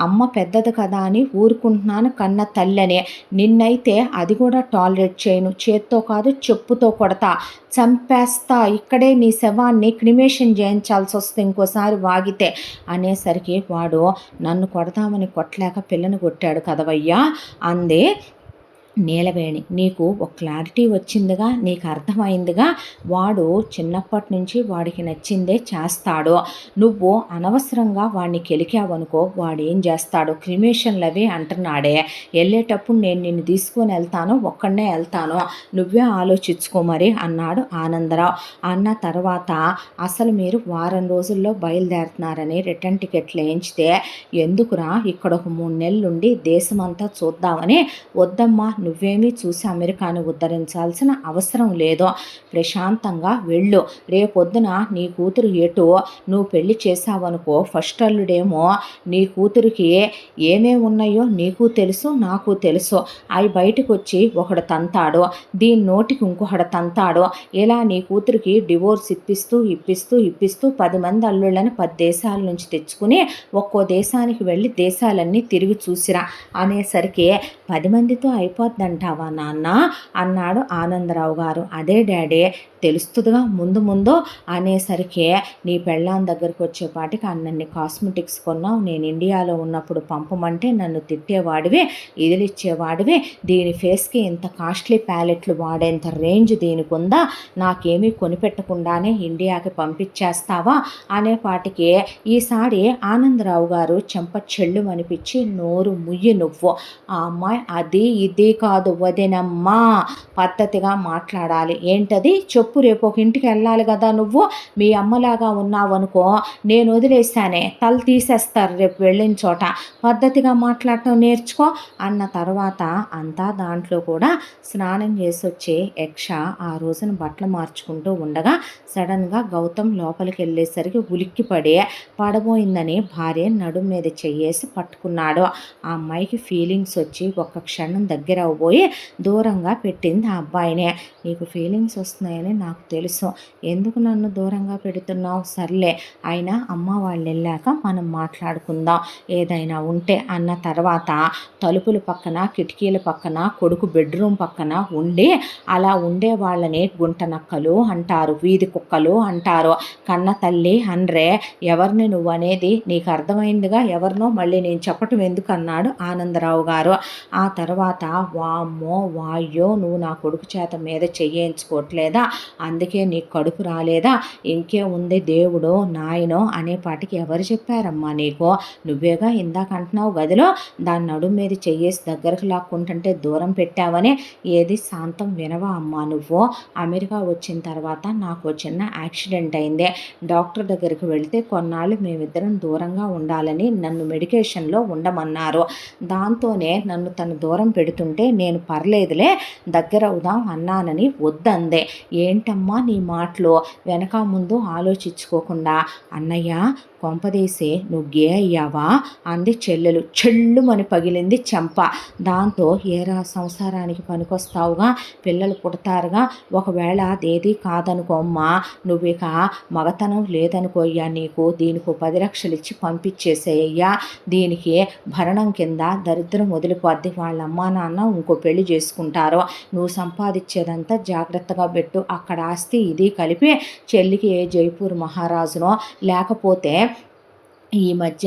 అమ్మ పెద్దది కదా అని ఊరుకుంటున్నాను కన్న తల్లని. నిన్నైతే అది కూడా టాలరేట్ చేయను. చేత్తో కాదు చెప్పుతో కొడతా, చంపేస్తా. ఇక్కడే నీ శవాన్ని క్రిమేషన్ చేయించాల్సి వస్తే ఇంకోసారి వాగితే అనేసరికి వాడు నన్ను కొడతామని కొట్టలేక పిల్లని కొట్టాడు కదవయ్యా అంది నీలవేణి. నీకు ఒక క్లారిటీ వచ్చిందిగా, నీకు అర్థమైందిగా. వాడు చిన్నప్పటి నుంచి వాడికి నచ్చిందే చేస్తాడు. నువ్వు అనవసరంగా వాడిని కెలికావనుకో వాడు ఏం చేస్తాడు? క్రిమేషన్లు అవి అంటున్నాడే. వెళ్ళేటప్పుడు నేను నిన్ను తీసుకొని వెళ్తాను, ఒక్కడనే వెళ్తాను, నువ్వే ఆలోచించుకో మరి అన్నాడు ఆనందరావు. అన్న తర్వాత అసలు మీరు వారం రోజుల్లో బయలుదేరుతున్నారని రిటర్న్ టికెట్లు వేయించితే ఎందుకురా ఇక్కడ ఒక 3 నెలలుండి దేశమంతా చూద్దామని. వద్దమ్మా, నువ్వేమీ చూసి అమెరికాను ఉద్ధరించాల్సిన అవసరం లేదో. ప్రశాంతంగా వెళ్ళు. రేపొద్దున నీ కూతురు ఎటు నువ్వు పెళ్లి చేసావనుకో ఫస్ట్ అల్లుడేమో నీ కూతురికి ఏమేమి ఉన్నాయో నీకు తెలుసు నాకు తెలుసు. అవి బయటకు వచ్చి ఒకడు తంతాడు, దీని నోటికి ఇంకొకడు తంతాడు. ఇలా నీ కూతురికి డివోర్స్ ఇప్పిస్తూ ఇప్పిస్తూ ఇప్పిస్తూ 10 మంది అల్లుళ్ళని 10 దేశాల నుంచి తెచ్చుకుని ఒక్కో దేశానికి వెళ్ళి దేశాలన్నీ తిరిగి చూసిరా అనేసరికి 10 మందితో అయిపోద్దంటావా నాన్న అన్నాడు ఆనందరావు గారు. అదే డాడీ తెలుస్తుందిగా ముందు ముందు అనేసరికి నీ పెళ్ళాం దగ్గరికి వచ్చేపాటికి అన్నన్ని కాస్మెటిక్స్ కొన్నావు, నేను ఇండియాలో ఉన్నప్పుడు పంపమంటే నన్ను తిట్టేవాడివి, ఇదిలిచ్చేవాడివి, దీని ఫేస్కి ఇంత కాస్ట్లీ ప్యాలెట్లు వాడేంత రేంజ్ దీనికి ఉందా, నాకేమీ కొనిపెట్టకుండానే ఇండియాకి పంపించేస్తావా అనేపాటికి ఈసారి ఆనందరావు గారు చెంప చెళ్ళు అనిపించి నోరు ముయ్యి నువ్వు. ఆ అమ్మాయి అది ఇది కాదు వదినమ్మా, పద్ధతిగా మాట్లాడాలి. ఏంటది చెప్పు, రేపు ఒక ఇంటికి వెళ్ళాలి కదా నువ్వు. మీ అమ్మలాగా ఉన్నావనుకో నేను వదిలేస్తానే, తల తీసేస్తారు రేపు వెళ్ళిన చోట. పద్ధతిగా మాట్లాడటం నేర్చుకో అన్న తర్వాత అంతా దాంట్లో కూడా స్నానం చేసి వచ్చే యక్ష ఆ రోజున బట్టలు మార్చుకుంటూ ఉండగా సడన్గా గౌతమ్ లోపలికి వెళ్ళేసరికి ఉలిక్కిపడి పడబోయిందని భార్య నడుము మీద చెయ్యేసి పట్టుకున్నాడు. ఆ అమ్మాయికి ఫీలింగ్స్ వచ్చి ఒక్క క్షణం దగ్గర అవ్వబోయి దూరంగా పెట్టింది ఆ అబ్బాయినే. నీకు ఫీలింగ్స్ వస్తున్నాయని నాకు తెలుసు, ఎందుకు నన్ను దూరంగా పెడుతున్నావు? సర్లే, అయినా అమ్మ వాళ్ళు వెళ్ళాక మనం మాట్లాడుకుందాం ఏదైనా ఉంటే అన్న తర్వాత తలుపుల పక్కన కిటికీల పక్కన కొడుకు బెడ్రూమ్ పక్కన ఉండి అలా ఉండే వాళ్ళని గుంట నక్కలు అంటారు, వీధి కుక్కలు అంటారు. కన్న తల్లి అనరే. ఎవరిని నువ్వు అనేది నీకు అర్థమైందిగా, ఎవరినో మళ్ళీ నేను చెప్పటం ఎందుకు అన్నాడు ఆనందరావు గారు. ఆ తర్వాత వామ్మో వాయ్యో, నువ్వు నా కొడుకు చేత మీద చెయ్యించుకోవట్లేదా, అందుకే నీకు కడుపు రాలేదా, ఇంకే ఉంది దేవుడు నాయనో అనేపాటికి ఎవరు చెప్పారమ్మా నీకు? నువ్వేగా ఇందాక అంటున్నావు గదిలో దాని నడుము మీద చెయ్యేసి దగ్గరకు లాక్కుంటుంటే దూరం పెట్టావని. ఏది శాంతం వినవా అమ్మా నువ్వు? అమెరికా వచ్చిన తర్వాత నాకు చిన్న యాక్సిడెంట్ అయింది. డాక్టర్ దగ్గరికి వెళితే కొన్నాళ్ళు మేమిద్దరం దూరంగా ఉండాలని నన్ను మెడికేషన్లో ఉండమన్నారు. దాంతోనే నన్ను తను దూరం పెడుతుంటే నేను పర్లేదులే దగ్గర అవుదాం అన్నానని వద్దందే. ఏంటమ్మా నీ మాటలు? వెనక ముందు ఆలోచించుకోకుండా అన్నయ్య కొంపదీసి నువ్వు గే అయ్యావా అంది చెల్లెలు. చెల్లుమని పగిలింది చెంప. దాంతో ఏరా సంసారానికి పనికొస్తావుగా, పిల్లలు పుడతారుగా, ఒకవేళ అదేది కాదనుకోమ్మా, నువ్వు ఇక మగతనం లేదనుకోయ్యా నీకు, దీనికి 10 లక్షలు ఇచ్చి పంపించేసేయ్యా, దీనికి భరణం కింద దరిద్రం వదిలిపోద్ది, వాళ్ళ అమ్మా నాన్న ఇంకో పెళ్లి చేసుకుంటారు, నువ్వు సంపాదించేదంతా జాగ్రత్తగా పెట్టు, అక్కడ ఆస్తి ఇది కలిపి చెల్లికి ఏ జైపూర్ మహారాజునో లేకపోతే ఈ మధ్య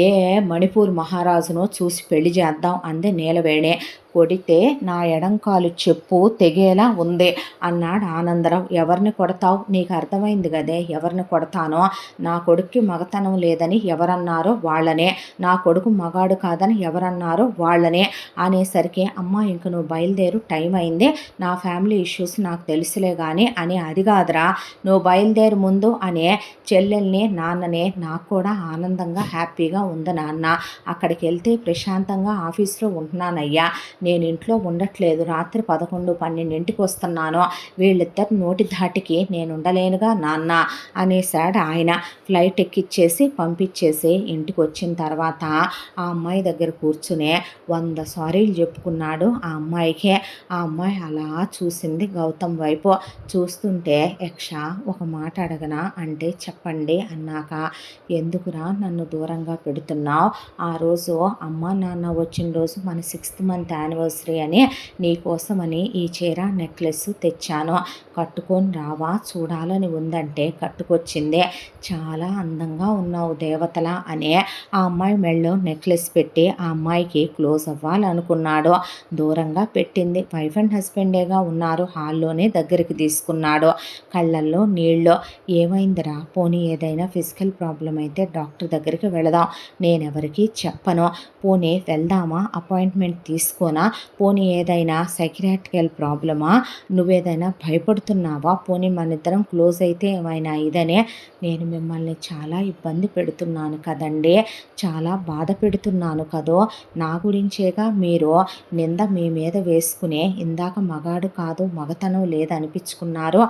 ఏ మణిపూర్ మహారాజునో చూసి పెళ్లి చేద్దాం అంది నీలవేణి. కొడితే నా ఎడంకాలు చెప్పు తెగేలా ఉంది అన్నాడు ఆనందరావు. ఎవరిని కొడతావు? నీకు అర్థమైంది కదే ఎవరిని కొడతానో. నా కొడుక్కి మగతనం లేదని ఎవరన్నారో వాళ్ళనే, నా కొడుకు మగాడు కాదని ఎవరన్నారో వాళ్ళనే అనేసరికి అమ్మ ఇంక నువ్వు బయలుదేరు, టైం అయింది, నా ఫ్యామిలీ ఇష్యూస్ నాకు తెలుసులే కానీ అని. అది కాదురా, నువ్వు బయలుదేరు ముందు అనే చెల్లెల్ని నాన్ననే. నాకు కూడా ఆనందంగా హ్యాపీగా ఉంది నాన్న, అక్కడికి వెళ్తే ప్రశాంతంగా ఆఫీస్లో ఉంటున్నానయ్యా, నేను ఇంట్లో ఉండట్లేదు, రాత్రి 11-12 వస్తున్నాను, వీళ్ళిద్దరు నోటి ధాటికి నేను ఉండలేనుగా నాన్న అనేసాడు ఆయన. ఫ్లైట్ ఎక్కిచ్చేసి పంపించేసి ఇంటికి వచ్చిన తర్వాత ఆ అమ్మాయి దగ్గర కూర్చునే 100 సారీలు చెప్పుకున్నాడు ఆ అమ్మాయికే. ఆ అమ్మాయి అలా చూసింది గౌతమ్ వైపు. చూస్తుంటే యక్ష ఒక మాట అడగనా అంటే చెప్పండి అన్నాక, ఎందుకురా నన్ను దూరంగా పెడుతున్నావు? ఆ రోజు అమ్మ నాన్న వచ్చిన రోజు మన 6th మంత్ యానివర్సరీ అని నీకోసమని ఈ చీర నెక్లెస్ తెచ్చాను, కట్టుకొని రావా, చూడాలని ఉందంటే కట్టుకొచ్చింది, చాలా అందంగా ఉన్నావు దేవతలా అనే ఆ అమ్మాయి మెళ్ళో నెక్లెస్ పెట్టి ఆ అమ్మాయికి క్లోజ్ అవ్వాలనుకున్నాడు. దూరంగా పెట్టింది. వైఫ్ అండ్ హస్బెండేగా ఉన్నారు, హాల్లోనే దగ్గరికి తీసుకున్నాడు. కళ్ళల్లో నీళ్ళు. ఏమైందిరా, పోనీ ఏదైనా ఫిజికల్ ప్రాబ్లం అయితే డాక్టర్ దగ్గరికి వెళదాం, నేనెవరికి చెప్పను, పోనీ వెళ్దామా, అపాయింట్మెంట్ తీసుకోనా, పోనీ ఏదైనా సైకియాట్రికల్ ప్రాబ్లమా, నువ్వేదైనా భయపడుతున్నావా, పోనీ మన ఇద్దరం క్లోజ్ అయితే ఏమైనా ఇదనే. నేను మిమ్మల్ని చాలా ఇబ్బంది పెడుతున్నాను కదండి, చాలా బాధ పెడుతున్నాను కదో, నా గురించేగా మీరు నింద మీ మీద వేసుకునే ఇందాక మగాడు కాదు మగతనం లేదనిపించుకున్నారు,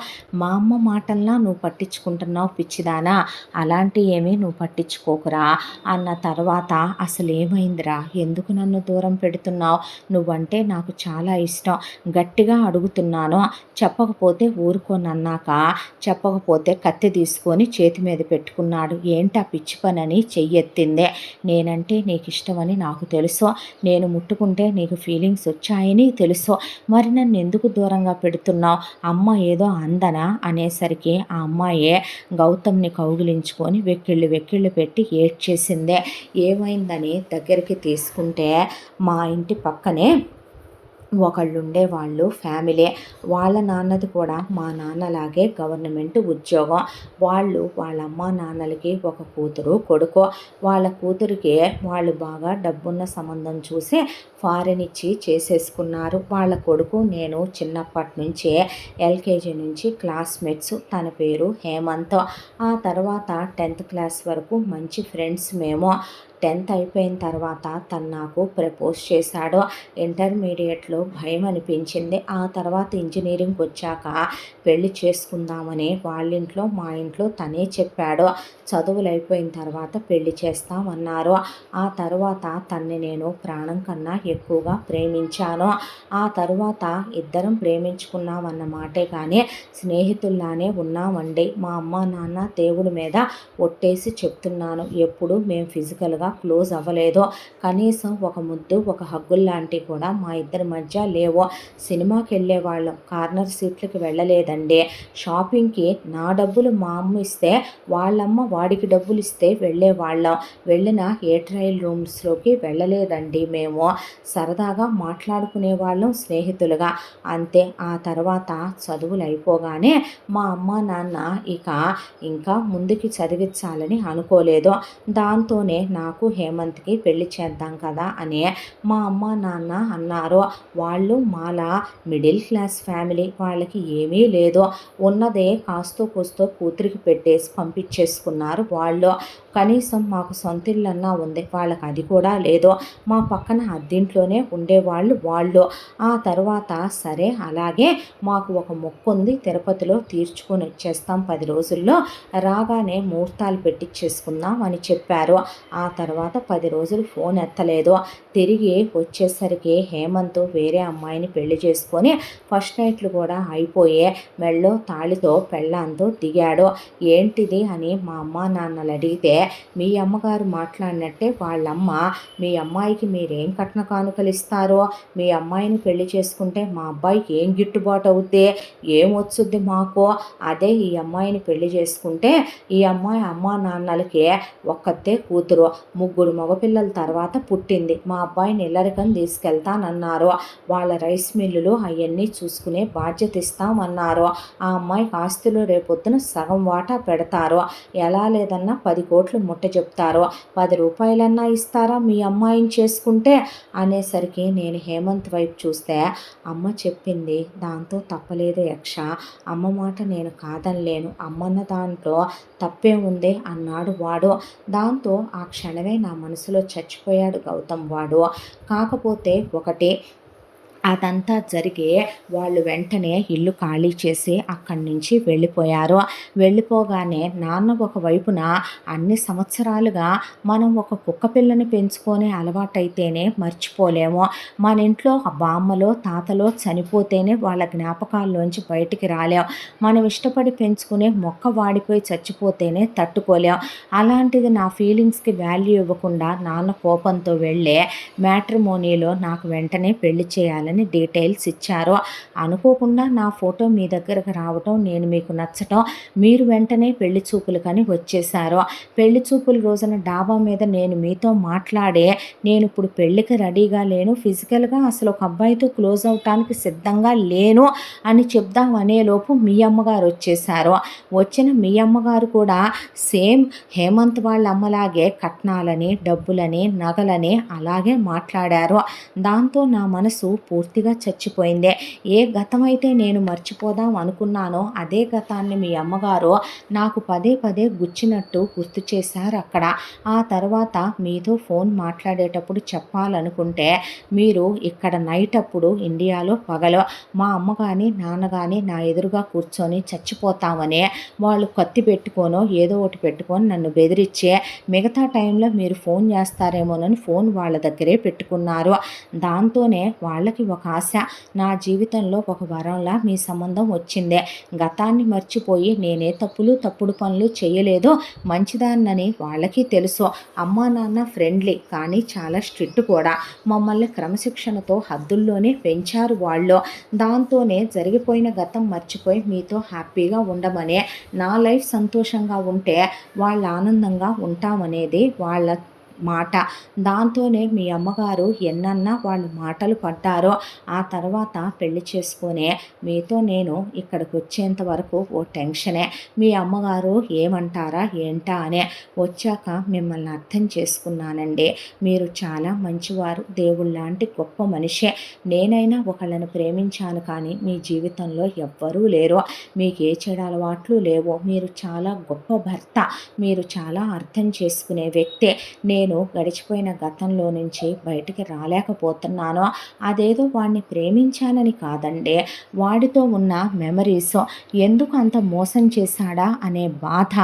మా అమ్మ మాటల్లా నువ్వు పట్టించుకుంటున్నావు పిచ్చిదానా, అలాంటి ఏమీ నువ్వు పట్టించుకోకురా అన్న తర్వాత అసలు ఏమైందిరా, ఎందుకు నన్ను దూరం పెడుతున్నావు, నువ్వంటే నాకు చాలా ఇష్టం, గట్టిగా అడుగుతున్నాను, చెప్పకపోతే ఊరుకోనన్నాక చెప్పకపోతే కత్తి తీసుకొని చేతి మీద పెట్టుకున్నాడు. ఏంటా పిచ్చి పనని చెయ్యెత్తిందే. నేనంటే నీకు ఇష్టమని నాకు తెలుసు, నేను ముట్టుకుంటే నీకు ఫీలింగ్స్ వచ్చాయని తెలుసు, మరి నన్ను ఎందుకు దూరంగా పెడుతున్నావు, అమ్మ ఏదో అందనా అనేసరికి ఆ అమ్మాయే గౌతమ్ని కౌగిలించుకొని వెక్కిళ్ళు పెట్టి ఏడ్చేసిందే. ఏమైందని దగ్గరికి తీసుకుంటే మా ఇంటి పక్కనే ఒకళ్ళుండేవాళ్ళు ఫ్యామిలీ. వాళ్ళ నాన్నది కూడా మా నాన్నలాగే గవర్నమెంట్ ఉద్యోగం. వాళ్ళ అమ్మా నాన్నలకి ఒక కూతురు, కొడుకు. వాళ్ళ కూతురికి వాళ్ళు బాగా డబ్బున్న సంబంధం చూసి ఫారెన్ ఇచ్చి చేసేసుకున్నారు. వాళ్ళ కొడుకు నేను చిన్నప్పటి నుంచే ఎల్కేజీ నుంచి క్లాస్మేట్స్. తన పేరు హేమంత్. ఆ తర్వాత 10th క్లాస్ వరకు మంచి ఫ్రెండ్స్ మేము. 10th అయిపోయిన తర్వాత తను నాకు ప్రపోజ్ చేశాడు. ఇంటర్మీడియట్లో భయం అనిపించింది. ఆ తర్వాత ఇంజనీరింగ్కి వచ్చాక పెళ్లి చేసుకుందామని వాళ్ళింట్లో మా ఇంట్లో తనే చెప్పాడు. చదువులు అయిపోయిన తర్వాత పెళ్లి చేస్తామన్నారు. ఆ తర్వాత తన్ని నేను ప్రాణం కన్నా ఎక్కువగా ప్రేమించాను. ఆ తర్వాత ఇద్దరం ప్రేమించుకున్నామన్న మాటే కానీ స్నేహితుల్లానే ఉన్నామండి. మా అమ్మ నాన్న దేవుడి మీద ఒట్టేసి చెప్తున్నాను, ఎప్పుడు మేము ఫిజికల్గా క్లోజ్ అవ్వలేదు. కనీసం ఒక ముద్దు, ఒక హగ్గుల్లాంటివి కూడా మా ఇద్దరి మధ్య లేవు. సినిమాకి వెళ్ళేవాళ్ళం, కార్నర్ సీట్లకి వెళ్ళలేదండి. షాపింగ్కి నా డబ్బులు మా అమ్మ ఇస్తే వాళ్ళమ్మ వాడికి డబ్బులు ఇస్తే వెళ్ళేవాళ్ళం. వెళ్ళిన ఏ ట్రయల్ రూమ్స్లోకి వెళ్ళలేదండి మేము. సరదాగా మాట్లాడుకునేవాళ్ళం స్నేహితులుగా, అంతే. ఆ తర్వాత చదువులు అయిపోగానే మా అమ్మ నాన్న ఇంకా ముందుకి చదివించాలని అనుకోలేదు. దాంతోనే నాకు హేమంత్కి పెళ్లి చేద్దాం కదా అని మా అమ్మ నాన్న అన్నారు. వాళ్ళు మాలా మిడిల్ క్లాస్ ఫ్యామిలీ. వాళ్ళకి ఏమీ లేదు. ఉన్నదే కాస్తో కూస్తో కూతురికి పెట్టేసి పంపించేసుకున్నారు వాళ్ళు. కనీసం మాకు సొంత ఇల్లన్నా ఉంది, వాళ్ళకి అది కూడా లేదు. మా పక్కన అద్దింట్లోనే ఉండేవాళ్ళు వాళ్ళు. ఆ తర్వాత సరే అలాగే మాకు ఒక మొక్కు ఉంది, తిరుపతిలో తీర్చుకొని వచ్చేస్తాం 10 రోజుల్లో, రాగానే ముహూర్తాలు పెట్టించేసుకుందాం అని చెప్పారు. ఆ తర్వాత 10 రోజులు ఫోన్ ఎత్తలేదు. తిరిగి వచ్చేసరికి హేమంత్ వేరే అమ్మాయిని పెళ్లి చేసుకొని ఫస్ట్ నైట్లు కూడా అయిపోయే మెళ్ళో తాళితో పెళ్ళాంతో దిగాడు. ఏంటిది అని మా అమ్మ నాన్నలు అడిగితే, మీ అమ్మగారు మాట్లాడినట్టే వాళ్ళమ్మ, మీ అమ్మాయికి మీరేం కట్న కానుకలు ఇస్తారో, మీ అమ్మాయిని పెళ్లి చేసుకుంటే మా అబ్బాయికి ఏం గిట్టుబాటు అవుద్ది, ఏమొచ్చుద్ది మాకు, అదే ఈ అమ్మాయిని పెళ్లి చేసుకుంటే ఈ అమ్మాయి అమ్మా నాన్నలకి ఒక్కతే కూతురు, 3 మగపిల్లల తర్వాత పుట్టింది, మా అబ్బాయిని ఇల్లరికని తీసుకెళ్తానన్నారు. వాళ్ళ రైస్ మిల్లులు అవన్నీ చూసుకునే బాధ్యత ఇస్తామన్నారు. ఆ అమ్మాయికి ఆస్తులు రేపొద్దున సగం వాటా పెడతారు. ఎలా లేదన్నా 10 కోట్లు ముట్ట చెప్తారు. 10 రూపాయలన్నా ఇస్తారా మీ అమ్మాయిని చేసుకుంటే అనేసరికి నేను హేమంత్ వైపు చూస్తే, అమ్మ చెప్పింది దాంతో తప్పలేదు యక్ష, అమ్మ మాట నేను కాదనలేను, అమ్మన్న దాంట్లో తప్పే ఉంది అన్నాడు వాడు. దాంతో ఆ క్షణమే నా మనసులో చచ్చిపోయాడు గౌతమ్ వాడు. కాకపోతే ఒకటి, అదంతా జరిగి వాళ్ళు వెంటనే ఇల్లు ఖాళీ చేసి అక్కడి నుంచి వెళ్ళిపోయారు. వెళ్ళిపోగానే నాన్న ఒకవైపున అన్ని సంవత్సరాలుగా మనం ఒక కుక్క పిల్లని పెంచుకొని అలవాటైతేనే మర్చిపోలేము. మన ఇంట్లో బామ్మలో తాతలో చనిపోతేనే వాళ్ళ జ్ఞాపకాల్లోంచి బయటికి రాలేం. మనం ఇష్టపడి పెంచుకునే మొక్క వాడిపోయి చచ్చిపోతేనే తట్టుకోలేం. అలాంటిది నా ఫీలింగ్స్కి వాల్యూ ఇవ్వకుండా నాన్న కోపంతో వెళ్ళే మ్యాట్రిమోనీలో నాకు వెంటనే పెళ్లి చేయాలని డీటెయిల్స్ ఇచ్చారు. అనుకోకుండా నా ఫోటో మీ దగ్గరకు రావటం, నేను మీకు నచ్చటం, మీరు వెంటనే పెళ్లి చూపులకని వచ్చేసారు. పెళ్లి చూపుల రోజున డాబా మీద నేను మీతో మాట్లాడే, నేను ఇప్పుడు పెళ్లికి రెడీగా లేను, ఫిజికల్గా అసలు ఒక అబ్బాయితో క్లోజ్ అవటానికి సిద్ధంగా లేను అని చెప్దాం అనేలోపు మీ అమ్మగారు వచ్చేసారు. వచ్చిన మీ అమ్మగారు కూడా సేమ్ హేమంత్ వాళ్ళ అమ్మలాగే కట్నాలని, డబ్బులని, నగలని అలాగే మాట్లాడారు. దాంతో నా మనసు పూర్తిగా చచ్చిపోయింది. ఏ గతమైతే నేను మర్చిపోదాం అనుకున్నానో అదే గతాన్ని మీ అమ్మగారు నాకు పదే పదే గుచ్చినట్టు గుర్తు చేశారు అక్కడ. ఆ తర్వాత మీతో ఫోన్ మాట్లాడేటప్పుడు చెప్పాలనుకుంటే, మీరు ఇక్కడ నైట్ అప్పుడు ఇండియాలో పగలు, మా అమ్మ కానీ నాన్న కానీ నా ఎదురుగా కూర్చొని చచ్చిపోతామని వాళ్ళు కత్తి పెట్టుకోనో ఏదో ఒకటి పెట్టుకొని నన్ను బెదిరించే, మిగతా టైంలో మీరు ఫోన్ చేస్తారేమోనని ఫోన్ వాళ్ళ దగ్గరే పెట్టుకున్నారు. దాంతోనే వాళ్ళకి ఒక ఆశ, నా జీవితంలో ఒక వరంలా మీ సంబంధం వచ్చిందే, గతాన్ని మర్చిపోయి నేనే తప్పుడు పనులు చేయలేదో మంచిదాన్నని వాళ్ళకి తెలుసు. అమ్మా నాన్న ఫ్రెండ్లీ కానీ చాలా స్ట్రిక్ట్ కూడా. మమ్మల్ని క్రమశిక్షణతో హద్దుల్లోనే పెంచారు వాళ్ళు. దాంతోనే జరిగిపోయిన గతం మర్చిపోయి మీతో హ్యాపీగా ఉండమనే, నా లైఫ్ సంతోషంగా ఉంటే వాళ్ళు ఆనందంగా ఉంటామనేది మాట. దాంతోనే మీ అమ్మగారు ఎన్నన్నా వాళ్ళు మాటలు పడ్డారో ఆ తర్వాత పెళ్లి చేసుకునే మీతో నేను ఇక్కడికి వచ్చేంత వరకు ఓ టెన్షనే. మీ అమ్మగారు ఏమంటారా ఏంటా అనే. వచ్చాక మిమ్మల్ని అర్థం చేసుకున్నానండి. మీరు చాలా మంచివారు, దేవుళ్ళలాంటి గొప్ప మనిషే. నేనైనా ఒకళ్ళని ప్రేమించాను కానీ మీ జీవితంలో ఎవ్వరూ లేరు. మీకు ఏ చెడు అలవాట్లు లేవు. మీరు చాలా గొప్ప భర్త. మీరు చాలా అర్థం చేసుకునే వ్యక్తే. నేను గడిచిపోయిన గతంలో నుంచి బయటికి రాలేకపోతున్నాను. అదేదో వాడిని ప్రేమించానని కాదండి, వాడితో ఉన్న మెమరీస్ ఎందుకు అంత మోసం చేశాడా అనే బాధ.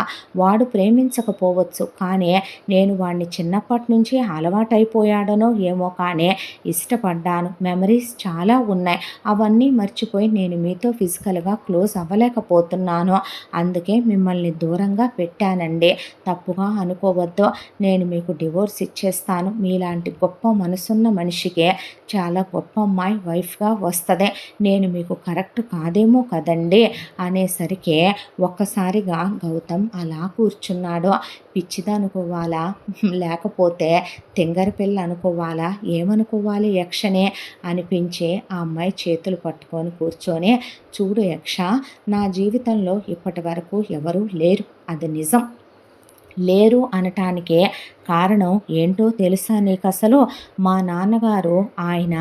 వాడు ప్రేమించకపోవచ్చు కానీ నేను వాడిని చిన్నప్పటి నుంచి అలవాటైపోయాడనో ఏమో కానీ ఇష్టపడ్డాను. మెమరీస్ చాలా ఉన్నాయి. అవన్నీ మర్చిపోయి నేను మీతో ఫిజికల్గా క్లోజ్ అవ్వలేకపోతున్నాను. అందుకే మిమ్మల్ని దూరంగా పెట్టానండి. తప్పుగా అనుకోవద్దు. నేను మీకు డివోర్స్ ఇచ్చేస్తాను. మీలాంటి గొప్ప మనసున్న మనిషికే చాలా గొప్ప అమ్మాయి వైఫ్గా వస్తుంది. నేను మీకు కరెక్ట్ కాదేమో కదండి అనేసరికి ఒక్కసారిగా గౌతమ్ అలా కూర్చున్నాడు. పిచ్చిదనుకోవాలా లేకపోతే తింగరి పిల్ల అనుకోవాలా, ఏమనుకోవాలి యక్షనే అనిపించి ఆ అమ్మాయి చేతులు పట్టుకొని కూర్చొని, చూడు యక్ష, నా జీవితంలో ఇప్పటి వరకు ఎవరూ లేరు, అది నిజం. లేరు అనటానికే కారణం ఏంటో తెలుసా నీకు అసలు? మా నాన్నగారు ఆయన